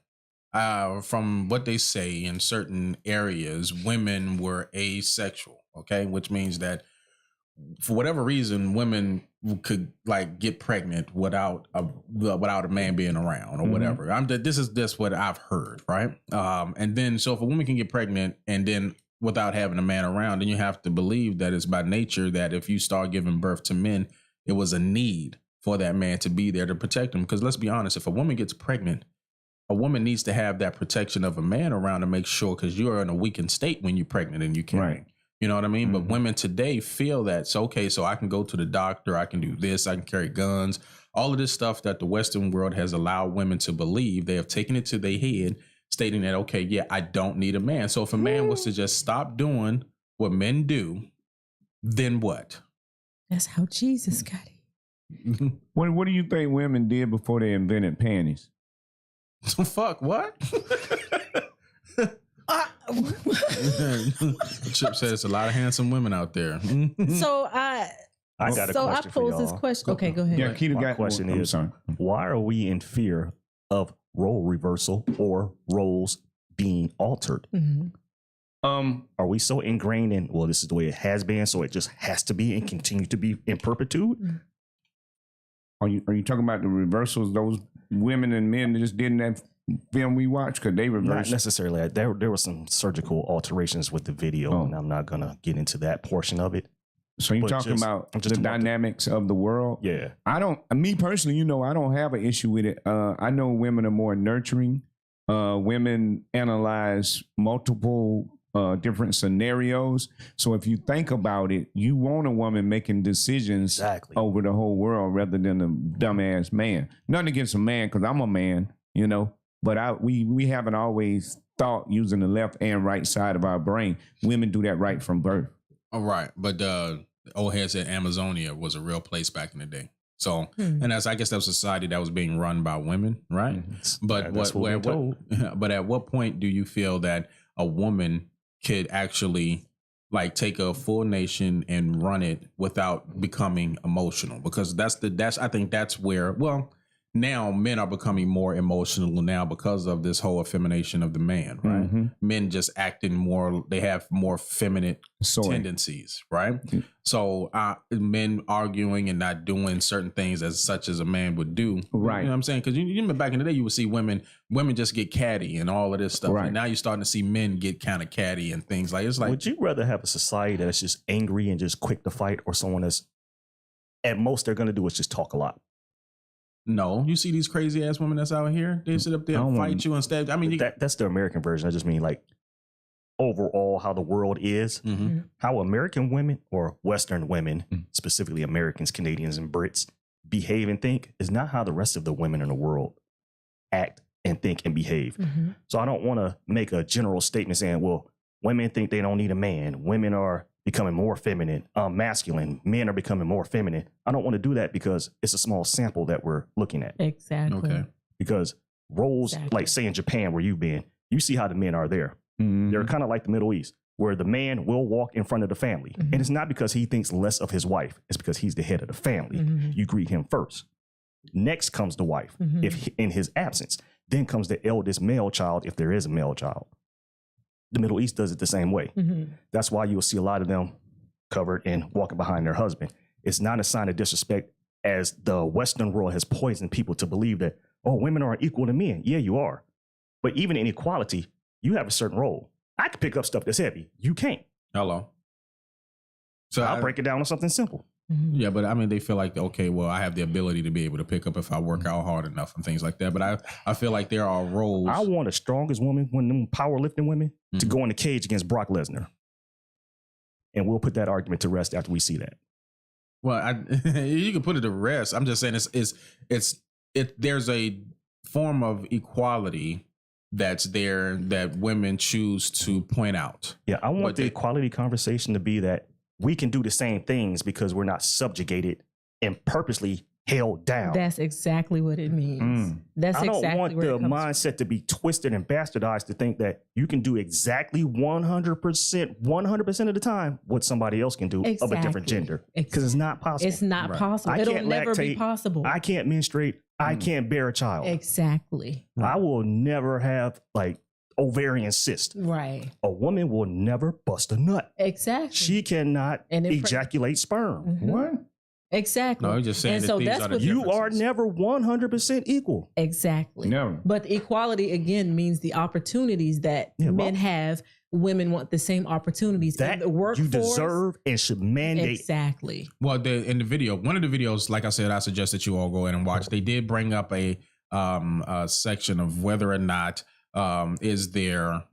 From what they say, in certain areas, women were asexual, okay? Which means that for whatever reason, women could like get pregnant without a man being around or whatever. This is what I've heard, right? And then so if a woman can get pregnant and then without having a man around, then you have to believe that it's by nature that if you start giving birth to men, it was a need for that man to be there to protect them. Because let's be honest, if a woman gets pregnant, a woman needs to have that protection of a man around to make sure, because you're in a weakened state when you're pregnant and you can't. Right. You know what I mean? But women today feel that it's okay, so I can go to the doctor, I can do this, I can carry guns. All of this stuff that the Western world has allowed women to believe, they have taken it to their head, stating that, okay, yeah, I don't need a man. So if a man was to just stop doing what men do, then what? That's how Jesus got it. What do you think women did before they invented panties? Fuck, what? Chip says it's a lot of handsome women out there. So I got a question I for pose this y'all. question. Okay, go ahead. Yeah, Keita My got question I'm is, sorry. why are we in fear of role reversal or roles being altered? Are we so ingrained in, well, this is the way it has been, so it just has to be and continue to be in perpetuity? Are you talking about the reversals those women and men that just did in that film we watched? Because they Not reversed. necessarily. There were some surgical alterations with the video, and I'm not going to get into that portion of it. So you're But talking just- about I'm just the about dynamics of the world? Yeah. Me personally, I don't have an issue with it. I know women are more nurturing. Women analyze multiple different scenarios. So if you think about it, you want a woman making decisions over the whole world rather than a dumbass man. Nothing against a man, because I'm a man, but we haven't always thought using the left and right side of our brain. Women do that right from birth. All right, but old head said Amazonia was a real place back in the day. So, and I guess that was a society that was being run by women, right? But that's what we're told. But at what point do you feel that a woman could actually like take a full nation and run it without becoming emotional? Because I think that's where, well, now men are becoming more emotional now because of this whole effemination of the man, right? Men just acting more, they have more feminine tendencies, right? So men arguing and not doing certain things as such as a man would do. Right. You know what I'm saying? Because you remember back in the day, you would see women just get catty and all of this stuff. Right. And now you're starting to see men get kind of catty and things like, it's like, Would you rather have a society that's just angry and just quick to fight, or someone that's, at most they're going to do is just talk a lot? no, you see these crazy ass women that's out here, they sit up there and fight you and stab. I mean, That's the American version. I just mean like overall how the world is, how American women or Western women, specifically Americans, Canadians, and Brits behave and think is not how the rest of the women in the world act and think and behave. So I don't want to make a general statement saying, well, women think they don't need a man. Women are becoming more feminine, masculine. Men are becoming more feminine. I don't want to do that because it's a small sample that we're looking at. Exactly. Okay. Because roles, like say in Japan where you've been, you see how the men are there. They're kind of like the Middle East, where the man will walk in front of the family. And it's not because he thinks less of his wife. It's because he's the head of the family. You greet him first. Next comes the wife, if in his absence. Then comes the eldest male child, if there is a male child. The Middle East does it the same way. That's why you'll see a lot of them covered and walking behind their husband. It's not a sign of disrespect, as the Western world has poisoned people to believe that, oh, women are equal to men. Yeah, you are. But even in equality, you have a certain role. I can pick up stuff that's heavy. You can't. Hello. So I'll break it down on something simple. Yeah, but I mean, they feel like, okay, well, I have the ability to be able to pick up if I work out hard enough and things like that. But I feel like there are roles. I want the strongest woman, one of them powerlifting women, to go in the cage against Brock Lesnar. And we'll put that argument to rest after we see that. Well, you can put it to rest. I'm just saying there's a form of equality that's there that women choose to point out. Yeah, I want the equality conversation to be that we can do the same things because we're not subjugated and purposely held down. That's exactly what it means. That's I don't exactly want where the it comes mindset to be twisted and bastardized to think that you can do exactly 100% of the time what somebody else can do of a different Exactly. gender. Because it's not possible. It's not possible. It'll never be possible. I can't menstruate. I can't bear a child. Exactly. I will never have like ovarian cyst. Right. A woman will never bust a nut. Exactly. She cannot ejaculate sperm. What? Exactly. No, you're just saying And that so these that's are the what You are never 100% equal. Exactly. No. But equality again means the opportunities that men have. Women want the same opportunities in the workforce. You deserve and should mandate. Exactly. Well, in the video, one of the videos, like I said, I suggest that you all go ahead and watch. They did bring up a section of whether or not is their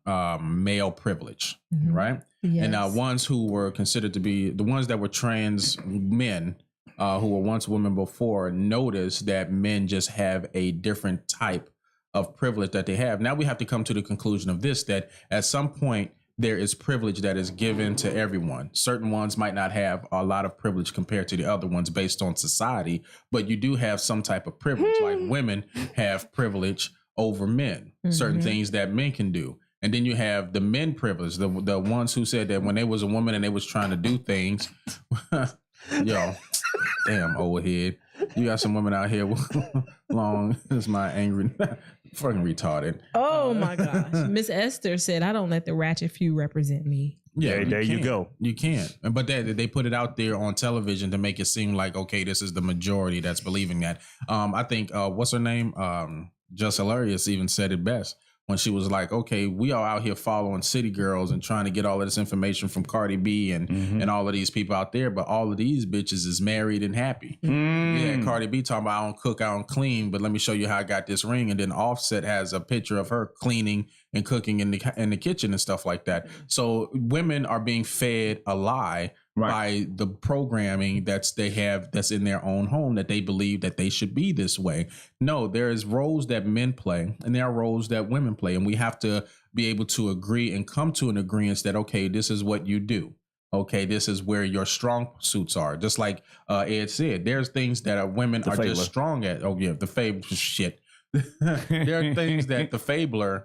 male privilege, right? Yes. And ones who were considered to be the ones that were trans men, who were once women before, noticed that men just have a different type of privilege that they have. Now we have to come to the conclusion of this, that at some point there is privilege that is given to everyone. Certain ones might not have a lot of privilege compared to the other ones based on society, but you do have some type of privilege. Like women have privilege over men, certain things that men can do. And then you have the men privilege, the ones who said that when they was a woman and they was trying to do things, yo, damn old head. You got some women out here with long, is my angry, fucking retarded. Oh my gosh. Miss Esther said, I don't let the ratchet few represent me. Yeah, there you can't. go. You can't. But they put it out there on television to make it seem like, okay, this is the majority that's believing that. I think, what's her name? Just Hilarious even said it best when she was like, okay, we are out here following city girls and trying to get all of this information from Cardi B and all of these people out there. But all of these bitches is married and happy. Yeah, Cardi B talking about, I don't cook, I don't clean, but let me show you how I got this ring. And then Offset has a picture of her cleaning and cooking in the kitchen and stuff like that. So women are being fed a lie by the programming that's in their own home, that they believe that they should be this way. No, there is roles that men play and there are roles that women play. And we have to be able to agree and come to an agreement that, okay, this is what you do. Okay, this is where your strong suits are. Just like Ed said, there's things that women are just strong at. Oh yeah, the fable shit. There are things that the Fabler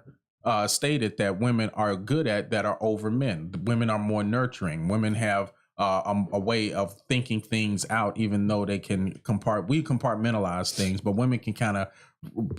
stated that women are good at that are over men. Women are more nurturing. Women have a way of thinking things out, even though they can compartmentalize things, but women can kind of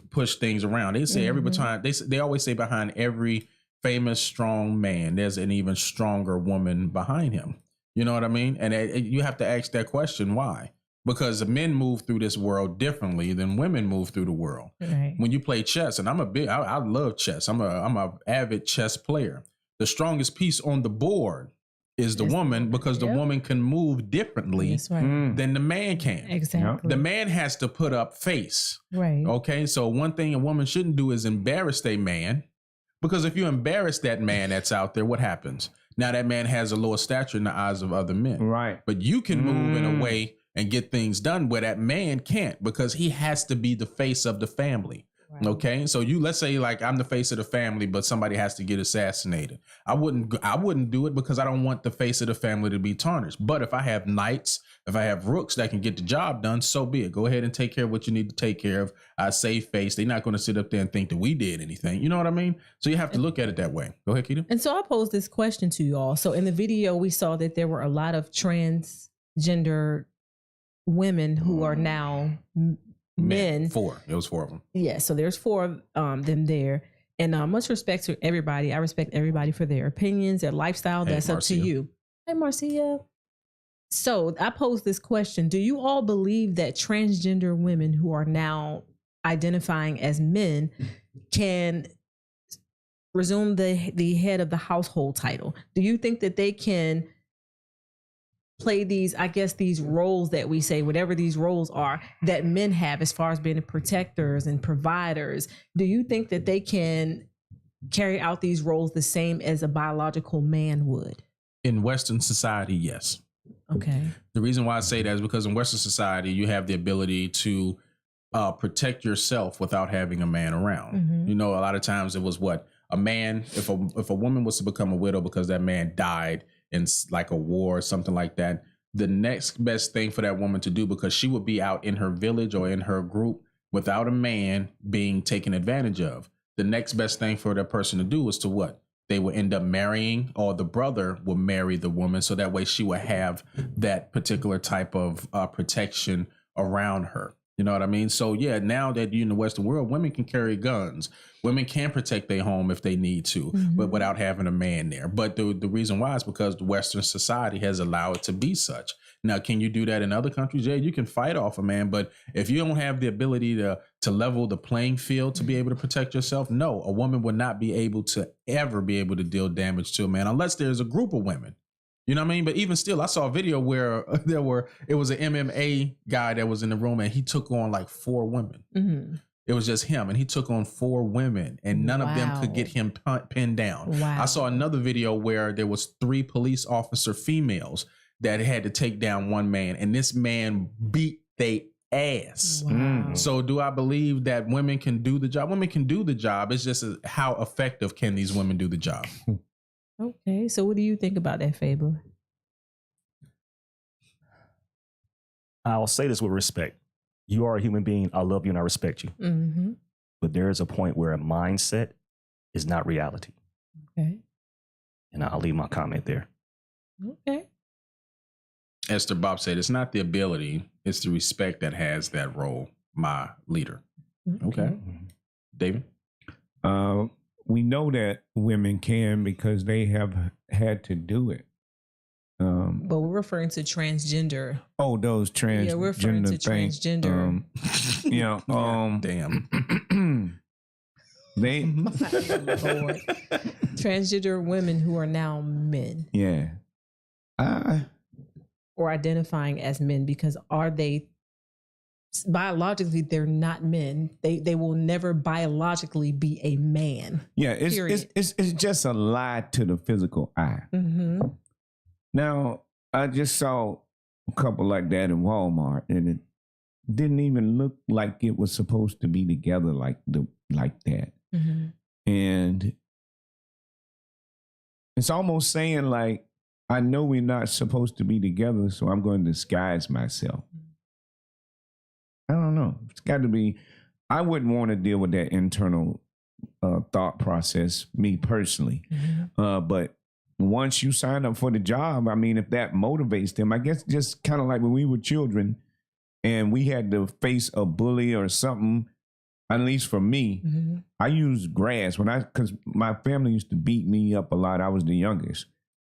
push things around. They say every time they always say behind every famous strong man, there's an even stronger woman behind him. You know what I mean? And you have to ask that question, why? Because men move through this world differently than women move through the world. Right. When you play chess, and I love chess. I'm a avid chess player. The strongest piece on the board is the woman, because the woman can move differently than the man can. Exactly. The man has to put up face. Right. Okay. So one thing a woman shouldn't do is embarrass a man, because if you embarrass that man that's out there, what happens? Now that man has a lower stature in the eyes of other men. Right. But you can move in a way and get things done where that man can't, because he has to be the face of the family. Right. Okay, so let's say like I'm the face of the family, but somebody has to get assassinated. I wouldn't do it, because I don't want the face of the family to be tarnished. But if I have knights, if I have rooks that can get the job done, so be it. Go ahead and take care of what you need to take care of. I save face. They're not going to sit up there and think that we did anything. You know what I mean? So you have to look at it that way. Go ahead, Keita. And so I posed this question to you all. So in the video, we saw that there were a lot of transgender women who are now men. Four. It was 4 of them. Yeah, so there's 4 of them there. And much respect to everybody. I respect everybody for their opinions, their lifestyle. That's up to you. Hey, Marcia. So I posed this question. Do you all believe that transgender women who are now identifying as men can resume the head of the household title? Do you think that they can play these roles that we say, whatever these roles are that men have as far as being protectors and providers? Do you think that they can carry out these roles the same as a biological man would? In Western society, yes. Okay. The reason why I say that is because in Western society, you have the ability to protect yourself without having a man around. Mm-hmm. You know, a lot of times it was a man, if a woman was to become a widow because that man died in like a war or something like that, the next best thing for that woman to do, because she would be out in her village or in her group without a man being taken advantage of, the next best thing for that person to do is to what? They will end up marrying, or the brother will marry the woman, so that way she will have that particular type of protection around her. You know what I mean? So yeah, now that you're in the Western world, women can carry guns. Women can protect their home if they need to, but without having a man there. But the reason why is because the Western society has allowed it to be such. Now, can you do that in other countries? Yeah, you can fight off a man, but if you don't have the ability to level the playing field to be able to protect yourself, no, a woman would not be able to ever be able to deal damage to a man unless there's a group of women. You know what I mean? But even still, I saw a video where it was an MMA guy that was in the room and he took on like 4 women. It was just him, and he took on 4 women, and none of them could get him pinned down. Wow. I saw another video where there was 3 police officer females that had to take down one man, and this man beat they ass. Wow. So do I believe that women can do the job? Women can do the job. It's just how effective can these women do the job? Okay, so what do you think about that, Fabler? I'll say this with respect. You are a human being. I love you and I respect you. Mm-hmm. But there is a point where a mindset is not reality. Okay. And I'll leave my comment there. Okay. Esther Bob said, it's not the ability, it's the respect that has that role, my leader. Okay. David? We know that women can because they have had to do it. But we're referring to transgender. Oh, those transgender Yeah, we're referring to things. transgender. Damn. They Lord. Transgender women who are now men. Yeah. Or identifying as men, because are they biologically they're not men. They will never biologically be a man. Yeah, it's just a lie to the physical eye. Mm-hmm. Now, I just saw a couple like that in Walmart, and it didn't even look like it was supposed to be together like that. Mm-hmm. And it's almost saying like, I know we're not supposed to be together, so I'm going to disguise myself. I don't know. It's got to be, I wouldn't want to deal with that internal thought process, me personally. Mm-hmm. But once you sign up for the job, I mean, if that motivates them, I guess just kind of like when we were children and we had to face a bully or something, at least for me, Mm-hmm. I used grass because my family used to beat me up a lot. I was the youngest.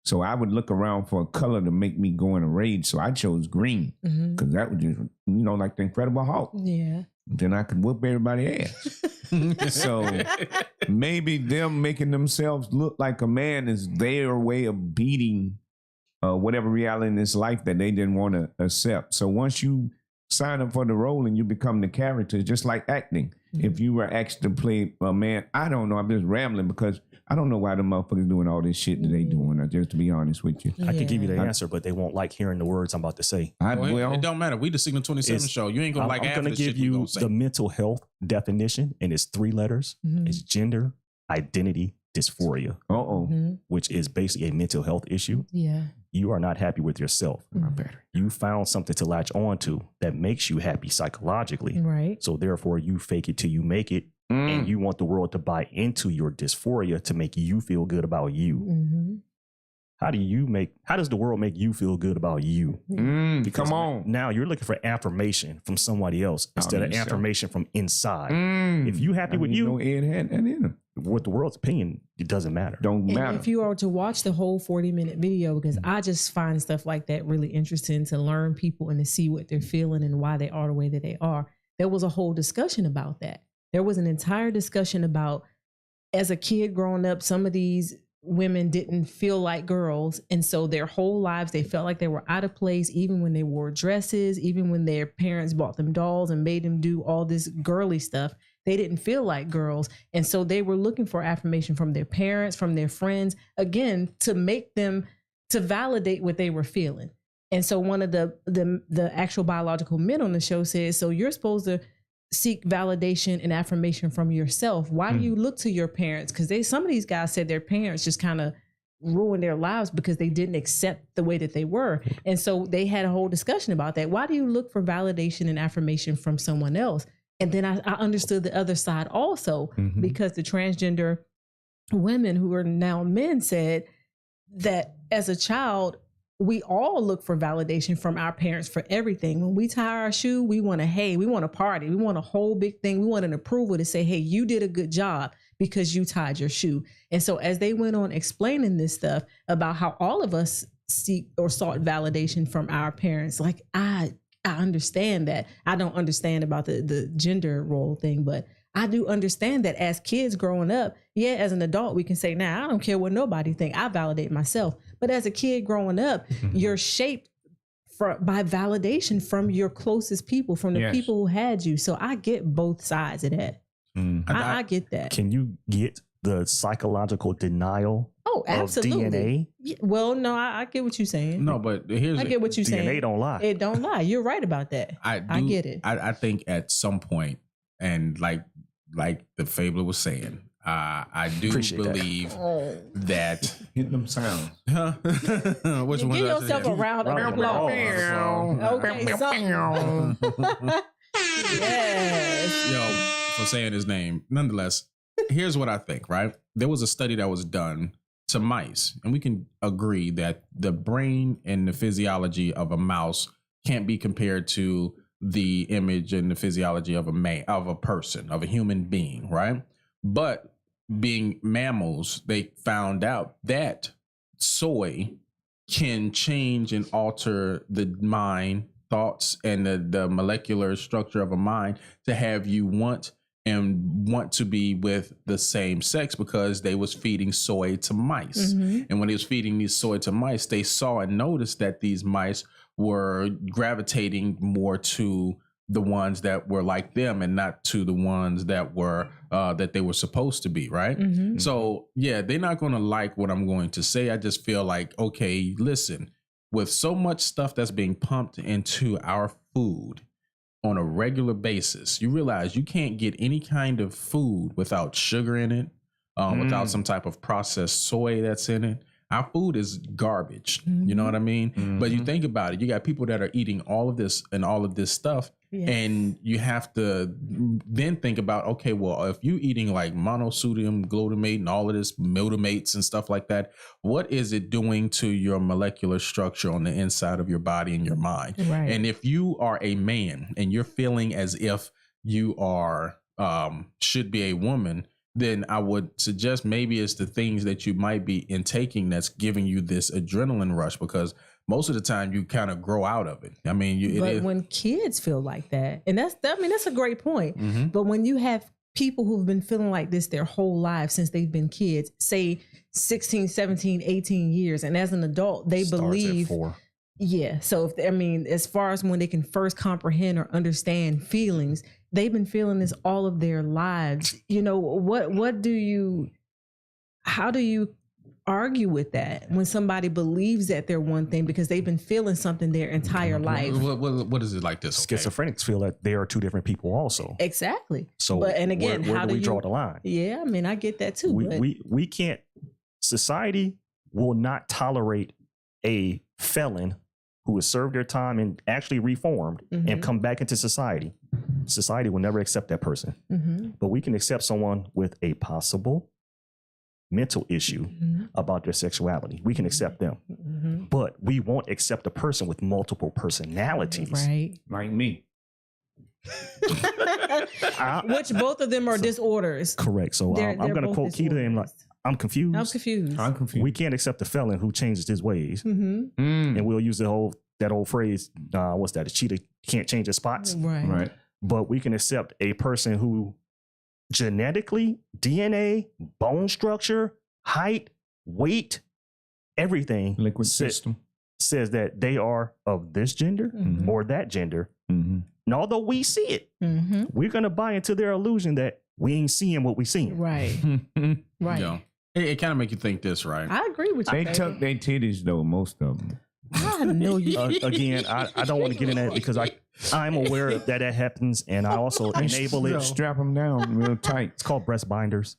So I would look around for a color to make me go in a rage. So I chose green because that was just, like the Incredible Hulk. Yeah. Then I could whoop everybody's ass. So maybe them making themselves look like a man is their way of beating whatever reality in this life that they didn't want to accept. So once you sign up for the role and you become the character, just like acting. Mm-hmm. If you were asked to play a man, I don't know, I'm just rambling because I don't know why the motherfuckers doing all this shit that they doing, just to be honest with you. I could give you the answer, but they won't like hearing the words I'm about to say. It don't matter. We the Signal 27 show. You ain't gonna like half I'm of going the to shit give we you gonna say. the mental health definition, and it's 3 letters. Mm-hmm. It's gender identity dysphoria, which is basically a mental health issue. Yeah. You are not happy with yourself. You found something to latch on to that makes you happy psychologically. Right. So therefore you fake it till you make it. And you want the world to buy into your dysphoria to make you feel good about you. Mm-hmm. How does the world make you feel good about you? Because come on. Now you're looking for affirmation from somebody else instead of affirmation from inside. If you happy with you, with the world's opinion, it doesn't matter. Don't matter. If you are to watch the whole 40-minute video, because I just find stuff like that really interesting to learn people and to see what they're feeling and why they are the way that they are. There was a whole discussion about that. There was an entire discussion about, as a kid growing up, some of these women didn't feel like girls. And so their whole lives, they felt like they were out of place, even when they wore dresses, even when their parents bought them dolls and made them do all this girly stuff. They didn't feel like girls. And so they were looking for affirmation from their parents, from their friends, again, to make them, to validate what they were feeling. And so one of the actual biological men on the show says, so you're supposed to seek validation and affirmation from yourself. Why do you look to your parents? Because some of these guys said their parents just kind of ruined their lives because they didn't accept the way that they were. And so they had a whole discussion about that. Why do you look for validation and affirmation from someone else? And then I understood the other side also, because the transgender women who are now men said that as a child, we all look for validation from our parents for everything. When we tie our shoe, we want a party. We want a whole big thing. We want an approval to say, hey, you did a good job because you tied your shoe. And so as they went on explaining this stuff about how all of us seek or sought validation from our parents, like I understand that. I don't understand about the gender role thing, but I do understand that as kids growing up, as an adult, we can say, I don't care what nobody think. I validate myself. But as a kid growing up, you're shaped by validation from your closest people, from the Yes. people who had you. So I get both sides of that. I get that. Can you get the psychological denial Oh, of absolutely. DNA? Yeah, well, no, I get what you're saying. No, but here's I get what you're saying. DNA don't lie. It don't lie. You're right about that. I get it. I think at some point, and like the Fabler was saying, I do Appreciate that. believe that. Hit them sounds. Which Give one? yourself a round of applause. Okay, so yes. Yo, for saying his name. Nonetheless, here's what I think, right? There was a study that was done to mice, and we can agree that the brain and the physiology of a mouse can't be compared to the image and the physiology of a person, of a human being, right? But being mammals, they found out that soy can change and alter the mind, thoughts, and the molecular structure of a mind to have you want to be with the same sex, because they was feeding soy to mice. And when they was feeding these soy to mice, they saw and noticed that these mice were gravitating more to the ones that were like them and not to the ones that were that they were supposed to be, right? So yeah, they're not going to like what I'm going to say. I just feel like, okay, listen, with so much stuff that's being pumped into our food on a regular basis, you realize you can't get any kind of food without sugar in it, without some type of processed soy that's in it. Our food is garbage. You know what I mean? But you think about it, you got people that are eating all of this and all of this stuff. Yes. And you have to then think about, okay, well, if you eating like monosodium glutamate and all of this miltamates and stuff like that, what is it doing to your molecular structure on the inside of your body and your mind? Right. And if you are a man and you're feeling as if you are should be a woman, then I would suggest maybe it's the things that you might be intaking that's giving you this adrenaline rush, because most of the time you kind of grow out of it. I mean, But when kids feel like that, and that's a great point. But when you have people who've been feeling like this their whole lives since they've been kids, say 16, 17, 18 years, and as an adult, they believe. At 4. Yeah. So as far as when they can first comprehend or understand feelings, they've been feeling this all of their lives. You know, how do you argue with that when somebody believes that they're one thing because they've been feeling something their entire life? What is it like this? Okay. Schizophrenics feel that they are two different people also. Exactly. So but, and again, where how do we draw the line? Yeah, I mean, I get that too. We can't, society will not tolerate a felon who has served their time and actually reformed and come back into society. Society will never accept that person. But we can accept someone with a possible mental issue about their sexuality. We can accept them. But we won't accept a person with multiple personalities. Right. Like me. Which both of them are disorders. Correct. So I'm going to quote Keita and like, I'm confused. I'm confused. We can't accept a felon who changes his ways. And we'll use that old phrase, what's that? A cheetah can't change his spots. Right. But we can accept a person who genetically, DNA, bone structure, height, weight, everything liquid system says that they are of this gender or that gender. And although we see it, we're going to buy into their illusion that we ain't seeing what we seeing. Right. Right. Yeah. It kind of make you think this, right? I agree with you. They tuck their titties though, most of them. I know you. Again, I don't want to get in that because I'm aware that happens, and I also enable it. Strap them down real tight. It's called breast binders.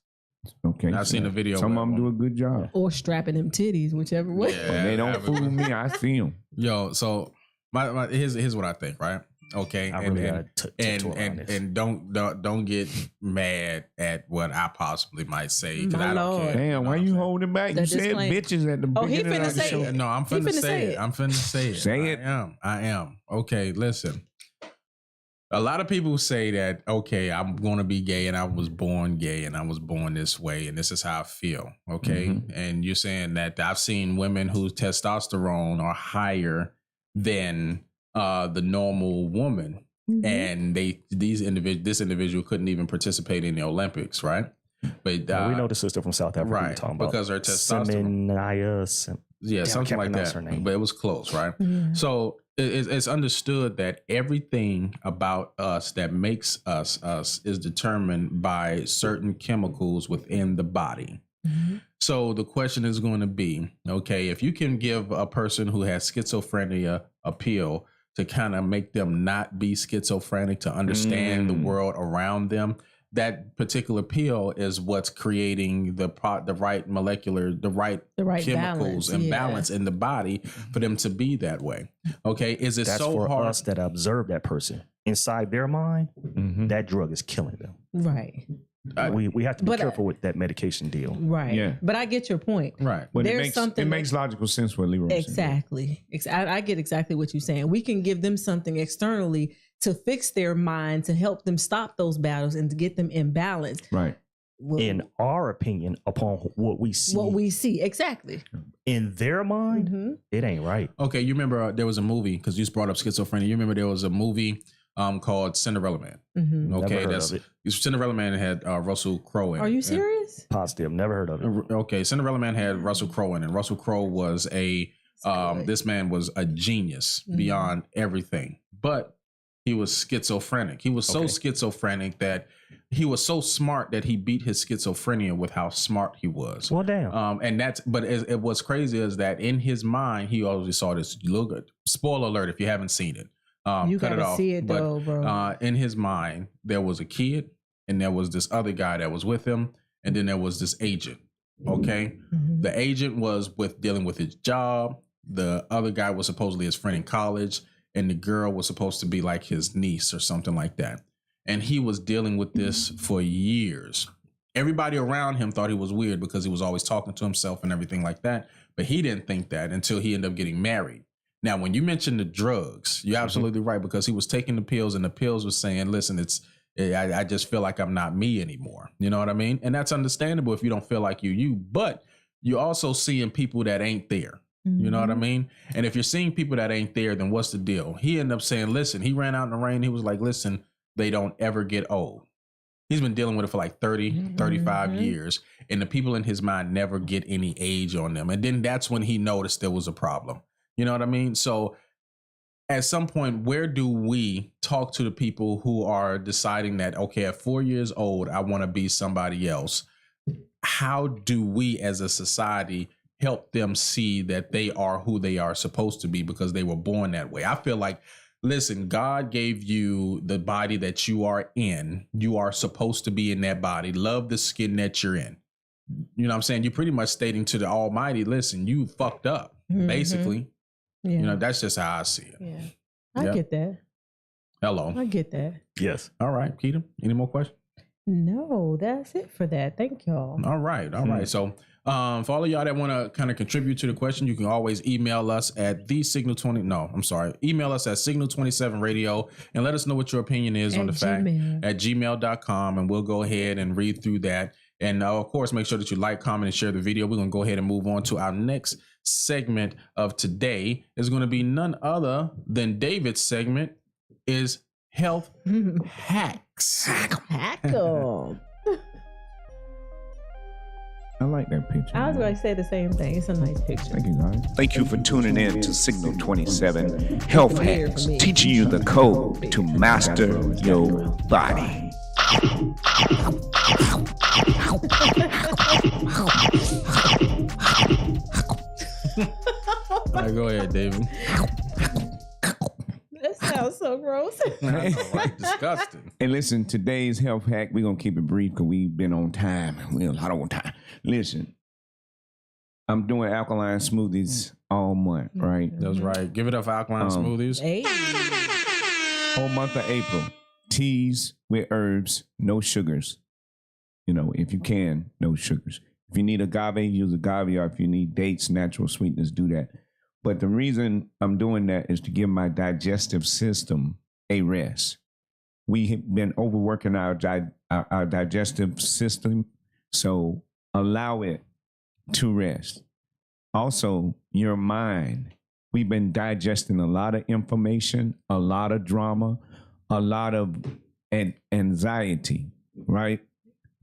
Okay, I've seen a video. Some of them do a good job. Or strapping them titties, whichever way. Yeah, They don't fool me. I see them. Yo, so here's what I think, right? Okay, and don't get mad at what I possibly might say because I don't care. Damn, why you holding back? You said bitches at the beginning of the show. No, I'm finna say it. I'm finna say it. Say it. I am. Okay, listen. A lot of people say that, okay, I'm going to be gay and I was born gay and I was born this way and this is how I feel. Okay. And you're saying that I've seen women whose testosterone are higher than the normal woman. And this individual couldn't even participate in the Olympics, right? But we know the sister from South Africa. Right, talking about because her testosterone. Yeah, Damn, I something can't like pronounce that. her name. But it was close, right? Yeah. So it's understood that everything about us that makes us us is determined by certain chemicals within the body. So the question is going to be, okay, if you can give a person who has schizophrenia a pill to kind of make them not be schizophrenic, to understand the world around them, that particular pill is what's creating the right molecular, the right chemicals balance, and yeah. balance in the body for them to be that way. Okay, is it That's so for hard? us that observe that person. Inside their mind, that drug is killing them. Right. We have to be But, careful with that medication deal. Right. Yeah. But I get your point. Right. But There's something it makes logical sense what Leroy said. Exactly. I get exactly what you're saying. We can give them something externally to fix their mind, to help them stop those battles and to get them in balance. Right. In our opinion, upon what we see, exactly. In their mind, it ain't right. Okay, you remember there was a movie, because you just brought up schizophrenia. You remember there was a movie called Cinderella Man. Never Okay, heard that's of Cinderella Man had Russell Crowe in it. Are you And- serious? Positive. Never heard of it. Okay, Cinderella Man had Russell Crowe in it. Russell Crowe was this man was a genius beyond everything, but he was schizophrenic. He was so schizophrenic that he was so smart that he beat his schizophrenia with how smart he was. Well, damn. And that's, but it what's crazy is that in his mind, he always saw this. Look at, spoiler alert if you haven't seen it. You Cut it gotta off. see it But, though, bro. in his mind, there was a kid, and there was this other guy that was with him, and then there was this agent. Okay, the agent was dealing with his job. The other guy was supposedly his friend in college, and the girl was supposed to be like his niece or something like that. And he was dealing with this for years. Everybody around him thought he was weird because he was always talking to himself and everything like that. But he didn't think that until he ended up getting married. Now, when you mentioned the drugs, you're absolutely right, because he was taking the pills, and the pills was saying, listen, I just feel like I'm not me anymore. You know what I mean? And that's understandable if you don't feel like you, but you're also seeing people that ain't there. You know what I mean? And if you're seeing people that ain't there, then what's the deal? He ended up saying, listen, he ran out in the rain. He was like, listen, they don't ever get old. He's been dealing with it for like 30, 35 years. And the people in his mind never get any age on them. And then that's when he noticed there was a problem. You know what I mean? So at some point, where do we talk to the people who are deciding that, okay, at 4 years old, I want to be somebody else? How do we as a society help them see that they are who they are supposed to be because they were born that way? I feel like, listen, God gave you the body that you are in. You are supposed to be in that body. Love the skin that you're in. You know what I'm saying? You're pretty much stating to the Almighty, listen, you fucked up, basically. Yeah. You know, that's just how I see it. Yeah. I Yep. get that. Hello. I get that. Yes. All right, Keita. Any more questions? No, that's it for that. Thank y'all. All right. All right. So for all of y'all that want to kind of contribute to the question, you can always email us at email us at signal27radio and let us know what your opinion is on the fact at gmail.com, and we'll go ahead and read through that. And of course, make sure that you like, comment, and share the video. We're going to go ahead and move on to our next segment of today. Is going to be none other than David's segment is health hacks. Hack 'em. I like that picture. I was going to say the same thing. It's a nice picture. Thank you, guys. Thank you for tuning in to Signal 27 Health Hacks, teaching you the code to master your body. All right, go ahead, David. That sounds so gross. I know, right? Disgusting. And listen, today's health hack, we're going to keep it brief because we've been on time. We're a lot on time. Listen, I'm doing alkaline smoothies all month, right? That's right. Give it up for alkaline smoothies. Hey. Whole month of April. Teas with herbs, no sugars. You know, if you can, no sugars. If you need agave, use agave, or if you need dates, natural sweetness, do that. But the reason I'm doing that is to give my digestive system a rest. We have been overworking our digestive system, so allow it to rest. Also, your mind. We've been digesting a lot of information, a lot of drama, a lot of anxiety, right?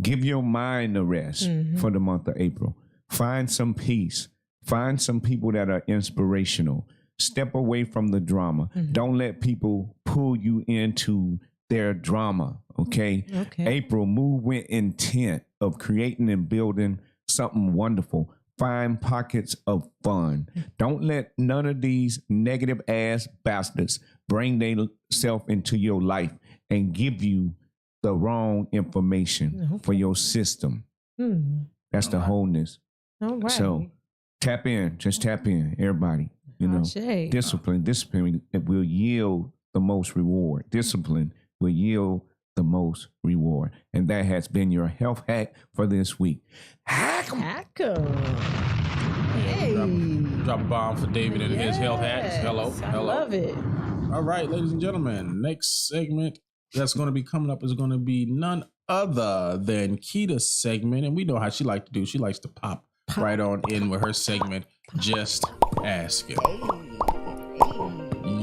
Give your mind a rest for the month of April. Find some peace. Find some people that are inspirational. Step away from the drama. Don't let people pull you into their drama, okay? April, move with intent of creating and building something wonderful. Find pockets of fun. Don't let none of these negative ass bastards bring themselves into your life and give you the wrong information for your system. That's the wholeness. All right. So tap in, just tap in, everybody. You know, discipline will yield the most reward. Discipline will yield the most reward. And that has been your health hack for this week. Hack 'em. Hey. Drop a bomb for David and his health hacks. Hello. I love it. All right, ladies and gentlemen, next segment that's going to be coming up is going to be none other than Keita's segment. And we know how she likes to do. She likes to pop right on in with her segment, Just Asking.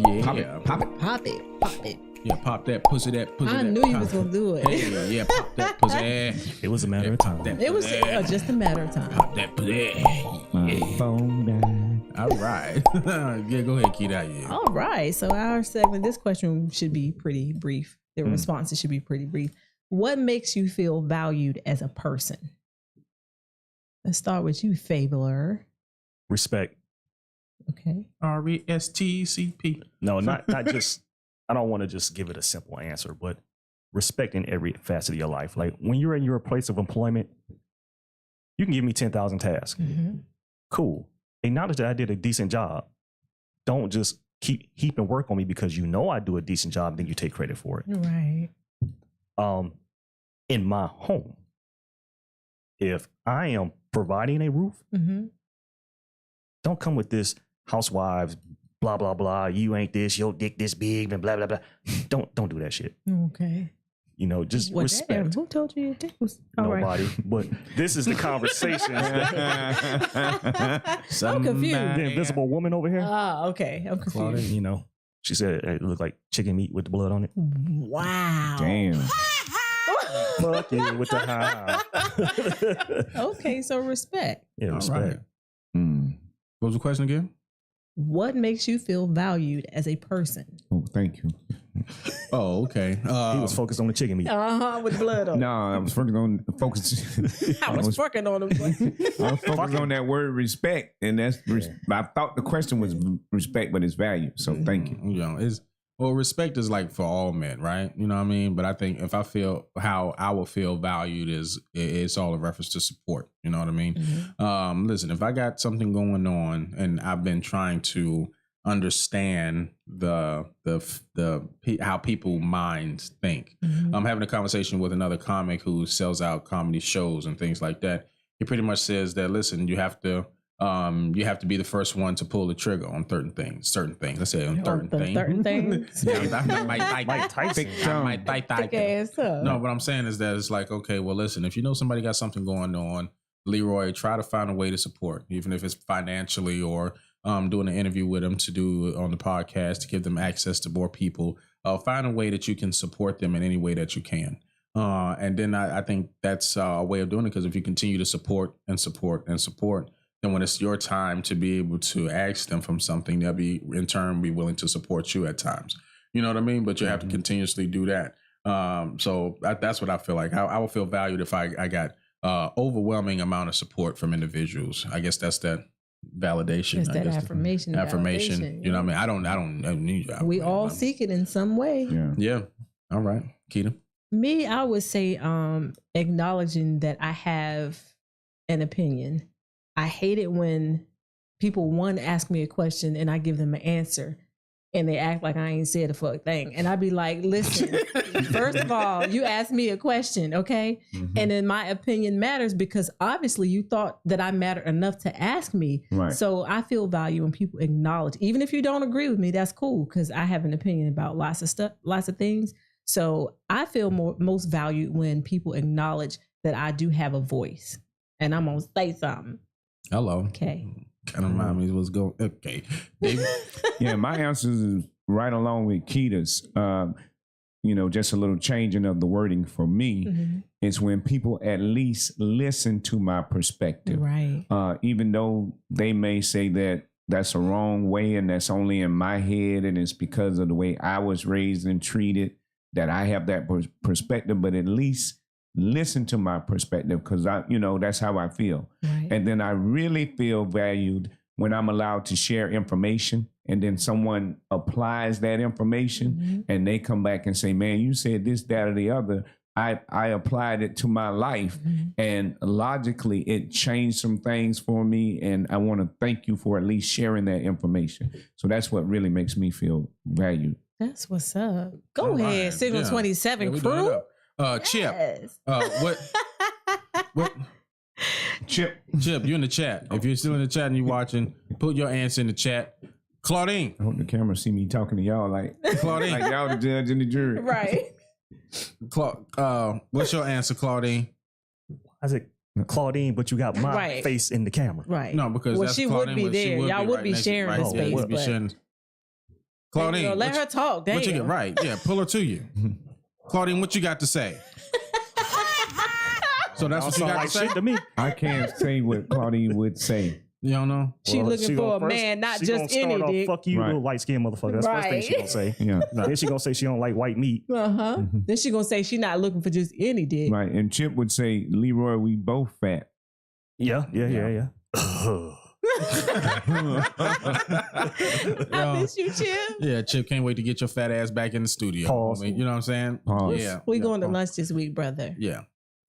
Yeah. Pop it. Yeah, pop that pussy, I knew you was gonna do it. Hey, yeah, pop that pussy. It was a matter of time. It was just a matter of time. Pop that pussy. My phone died. All right. Yeah, go ahead, Keita. Yeah. All right. So our segment, this question should be pretty brief. The responses should be pretty brief. What makes you feel valued as a person? Let's start with you, Fabler. Respect. Okay. RESTCP. No, not just. I don't want to just give it a simple answer, but respect in every facet of your life. Like when you're in your place of employment, you can give me 10,000 tasks. Cool. Acknowledge that I did a decent job. Don't just keep heaping work on me because you know I do a decent job, then you take credit for it. Right. In my home, if I am providing a roof, don't come with this housewives, blah, blah, blah. You ain't this, your dick this big, and blah, blah, blah. Don't do that shit. Okay. You know, just respect. Who told you your dick was nobody? Right. But this is the conversation. I'm confused. The invisible woman over here. Okay. I'm confused. Claudia, you know, she said it looked like chicken meat with the blood on it. Wow. Damn. Fuck you with the high. Okay, so respect. Yeah, respect. What was the question again? What makes you feel valued as a person? Oh, thank you. Oh, okay. He was focused on the chicken meat. With blood on. No, I was working on I was fucking on him. I was focused on that word respect, and that's. I thought the question was respect, but it's value. So thank you. You know, respect is like for all men, right? You know what I mean? But I think if I feel how I will feel valued is it's all a reference to support. You know what I mean? Listen, if I got something going on and I've been trying to understand the how people minds think. I'm having a conversation with another comic who sells out comedy shows and things like that. He pretty much says that, listen, you have to be the first one to pull the trigger on certain things. Let's say on certain things. Certain things. Mike Tyson. Thick ass up. No, what I'm saying is that it's like, okay, well, listen, if you know somebody got something going on, Leroy, try to find a way to support, even if it's financially or doing an interview with them to do on the podcast to give them access to more people. Find a way that you can support them in any way that you can. And then I think that's a way of doing it, because if you continue to support and support and support, then when it's your time to be able to ask them from something, they'll be in turn be willing to support you at times. You know what I mean? But you have to continuously do that. So that's what I feel like. I will feel valued if I got overwhelming amount of support from individuals. I guess that's that validation. It's that affirmation. Affirmation. You know what I mean? I don't need. We all seek it in some way. Yeah. All right, Keita. Me, I would say acknowledging that I have an opinion. I hate it when people ask me a question and I give them an answer and they act like I ain't said a fuck thing. And I'd be like, listen, first of all, you asked me a question, okay? And then my opinion matters because obviously you thought that I mattered enough to ask me. Right. So I feel value when people acknowledge, even if you don't agree with me, that's cool, because I have an opinion about lots of stuff, lots of things. So I feel most valued when people acknowledge that I do have a voice and I'm gonna say something. Hello. Okay. Kind of remind me what's going. Okay. David? Yeah, my answer is right along with Keita's. Just a little changing of the wording for me is when people at least listen to my perspective. Right. Even though they may say that that's a wrong way and that's only in my head and it's because of the way I was raised and treated that I have that perspective, but at least listen to my perspective because that's how I feel. Right. And then I really feel valued when I'm allowed to share information and then someone applies that information and they come back and say, man, you said this, that, or the other. I applied it to my life and logically it changed some things for me. And I want to thank you for at least sharing that information. So that's what really makes me feel valued. That's what's up. Go ahead, Signal 27 crew. Chip. What? Chip, you in the chat. If you're still in the chat and you're watching, put your answer in the chat. Claudine. I hope the camera see me talking to y'all like Claudine. like y'all the judge and the jury. Right. What's your answer, Claudine? I said Claudine, but you got my face in the camera. Right. No, because that's she Claudine, would be there. Y'all would be sharing the space. Claudine, let her talk. Damn. What you get right? Yeah, pull her to you. Claudine, what you got to say? So that's what you got to say to me. I can't say what Claudine would say. You don't know? She looking for a man, not just any dick. Fuck you, little light skinned motherfucker. That's the first thing she gonna say. Yeah. Then she gonna say she don't like white meat. Then she gonna say she not looking for just any dick. Right. And Chip would say, Leroy, we both fat. Yeah. I miss you, Chip. Yeah, Chip, can't wait to get your fat ass back in the studio. Pause. I mean, you know what I'm saying? Pause. Yeah. We going to lunch this week, brother. Yeah.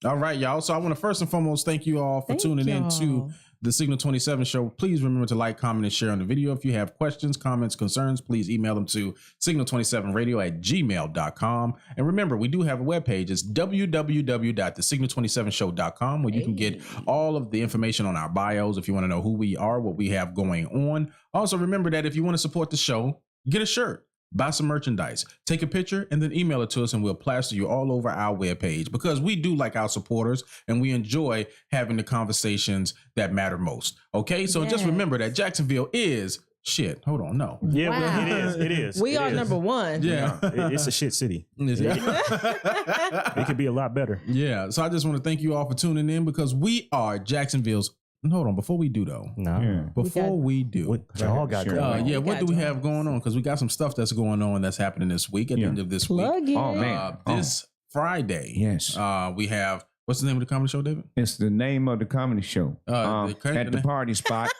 All right, y'all. So I want to first and foremost thank you all for tuning in to the Signal 27 show. Please remember to like, comment, and share on the video. If you have questions, comments, concerns, please email them to signal27radio@gmail.com. And remember, we do have a webpage. It's www.thesignal27show.com where you can get all of the information on our bios if you want to know who we are, what we have going on. Also, remember that if you want to support the show, get a shirt. Buy some merchandise, take a picture, and then email it to us, and we'll plaster you all over our webpage because we do like our supporters and we enjoy having the conversations that matter most. Okay, so just remember that Jacksonville is shit. Hold on, no. Yeah, well, it is. We are number one. Yeah, it's a shit city. It could be a lot better. Yeah, so I just want to thank you all for tuning in because we are Jacksonville's. Hold on, before we do though. Before we do. What y'all got going on? Yeah, what do we have going on? Because we got some stuff that's going on that's happening this week at the end of this week. Oh, man. This Friday. Yes. We have, what's the name of the comedy show, David? It's the name of the comedy show. At the party spot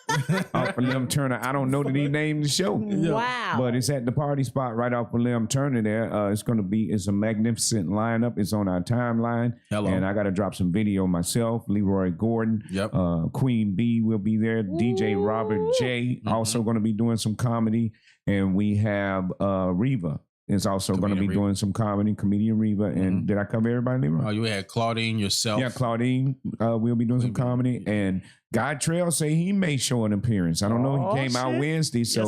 off of Lim Turner. I don't know that he named the show. Wow. But it's at the party spot right off of Lim Turner there. It's a magnificent lineup. It's on our timeline. Hello. And I got to drop some video myself. Leroy Gordon. Yep. Queen B will be there. DJ Robert J. Also going to be doing some comedy. And we have Reva is also going to be doing some comedy, comedian Reva. And did I cover everybody, Leroy? You had Claudine, yourself. Yeah, Claudine will be doing some comedy. And Guy Trail say he may show an appearance. I don't know. He came out Wednesday, so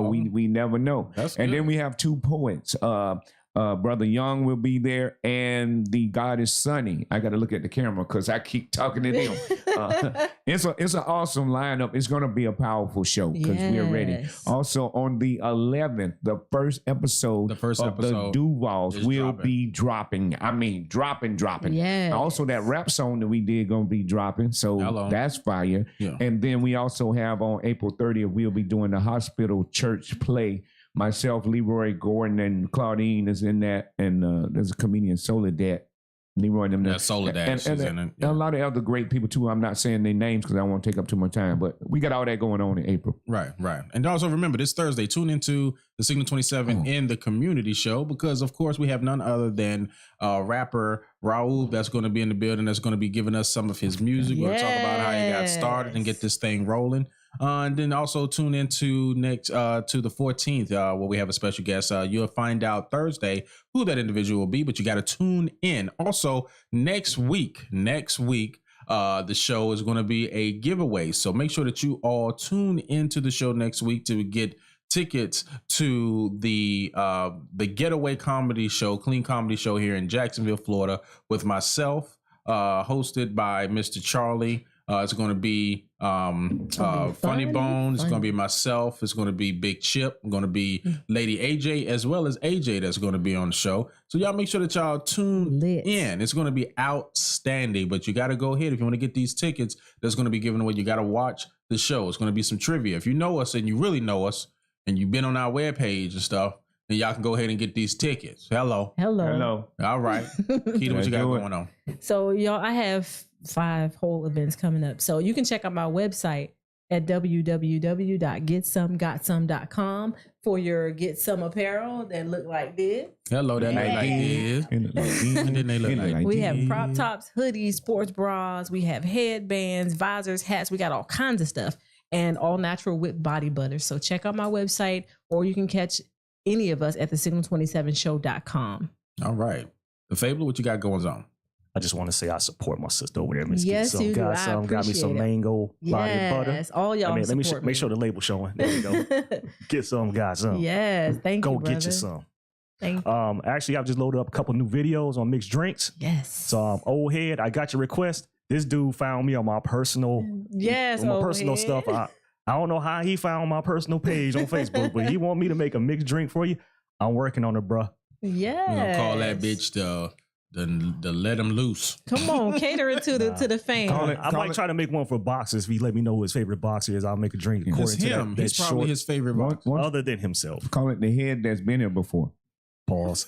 we never know. That's and good. then we have two poets. Brother Young will be there, and the goddess Sunny. I got to look at the camera because I keep talking to them. It's an awesome lineup. It's going to be a powerful show because we're ready. Also on the 11th, the first episode of the Duvals will be dropping. I mean, dropping. Yes. Also, that rap song that we did going to be dropping. So that's fire. Yeah. And then we also have on April 30th, we'll be doing the Hospital Church play. Myself, Leroy Gordon, and Claudine is in that, and there's a comedian, Soledad. Leroy and them. Yeah, Soledad is in it. And a lot of other great people too. I'm not saying their names because I don't want to take up too much time, but we got all that going on in April. Right. And also remember this Thursday, tune into the Signal 27 in the community show because of course we have none other than rapper Raul that's going to be in the building. That's going to be giving us some of his music. We're going to talk about how he got started and get this thing rolling. And then also tune into next to the 14th where we have a special guest. You'll find out Thursday who that individual will be, but you got to tune in. Also next week, the show is going to be a giveaway. So make sure that you all tune into the show next week to get tickets to the Getaway Comedy Show, Clean Comedy Show here in Jacksonville, Florida, with myself, hosted by Mr. Charlie. It's going to be Funny Bones. It's going to be myself. It's going to be Big Chip. I'm going to be Lady AJ, as well as AJ that's going to be on the show. So y'all make sure that y'all tune in. It's going to be outstanding, but you got to go ahead. If you want to get these tickets that's going to be given away, you got to watch the show. It's going to be some trivia. If you know us and you really know us and you've been on our webpage and stuff, then y'all can go ahead and get these tickets. Hello. All right. Keita, what you got going on? So, y'all, I have 5 whole events coming up. So you can check out my website at www.getsomegotsome.com for your Get Some apparel that look like this. Hello, that look like this. And then they look like We have crop tops, hoodies, sports bras. We have headbands, visors, hats. We got all kinds of stuff. And all natural with body butter. So check out my website, or you can catch any of us at the signal27show.com. All right. The Fable, what you got going on? I just want to say I support my sister over there. Miss Yes, Get Some, you do. got I some, got me some appreciate it. mango body butter. Yes, all y'all Let me support me. make sure the label showing. There you go. Get some, got some. Yes, thank go you, get you brother. some. Thank you. Actually, I've just loaded up a couple new videos on mixed drinks. Yes. So, old head, I got your request. This dude found me on my personal, Yes, on my old personal head. stuff. I don't know how he found my personal page on Facebook, but he want me to make a mixed drink for you. I'm working on it, bruh. Yes. We're going to call that bitch the let him loose. Come on, cater it to the fans. I might try to make one for boxers. If he let me know who his favorite boxer is, I'll make a drink It's according to him. that. He's probably his favorite boxer. Other than himself. Call it the head that's been here before. Pause.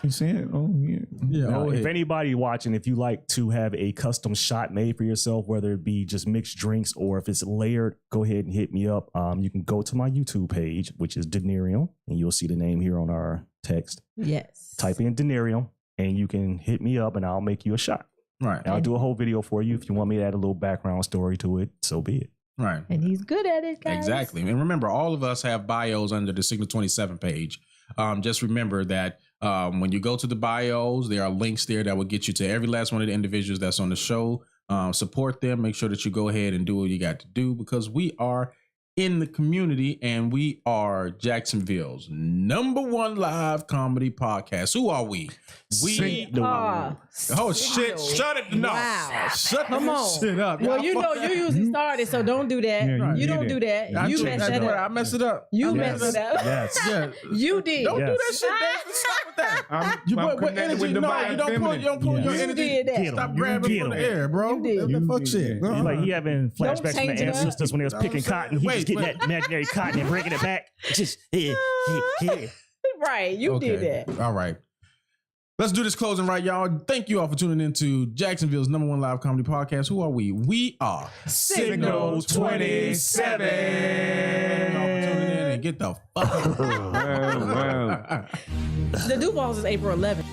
He said, oh, yeah. Now, if anybody watching, if you like to have a custom shot made for yourself, whether it be just mixed drinks or if it's layered, go ahead and hit me up. You can go to my YouTube page, which is Denarium, and you'll see the name here on our text. Yes. Type in Denarium, and you can hit me up, and I'll make you a shot. Right. And I'll do a whole video for you. If you want me to add a little background story to it, so be it. Right. And he's good at it, guys. Exactly. And remember, all of us have bios under the Signal 27 page. Just remember that when you go to the bios, there are links there that will get you to every last one of the individuals that's on the show. Support them. Make sure that you go ahead and do what you got to do, because we are in the community and we are Jacksonville's #1 live comedy podcast. Who are we? We are. Oh shit! Shut it! No, Wow. shut Come that on. shit up. Well, Y'all you know fuck- you usually started, so don't do that. Yeah, you don't do that. You messed that I up. messed it up. You messed it up. Yes. Yeah. You did. Don't do Yes. that shit, Dave. Stop with that. I'm What connected energy? with No, divine you don't pull feminine. your You energy. did that. Stop You grabbing get from the 'em. air, bro. You did. That fuck shit. did. Uh-uh. It's like he having flashbacks from change the it up. ancestors when they was picking cotton. He just getting that imaginary cotton and bringing it back. Just yeah. Right. You did that. All right. Let's do this closing right, y'all. Thank you all for tuning in to Jacksonville's #1 live comedy podcast. Who are we? We are Signal 27. Y'all for tuning in and get the fuck Well. The Duvals is April 11th.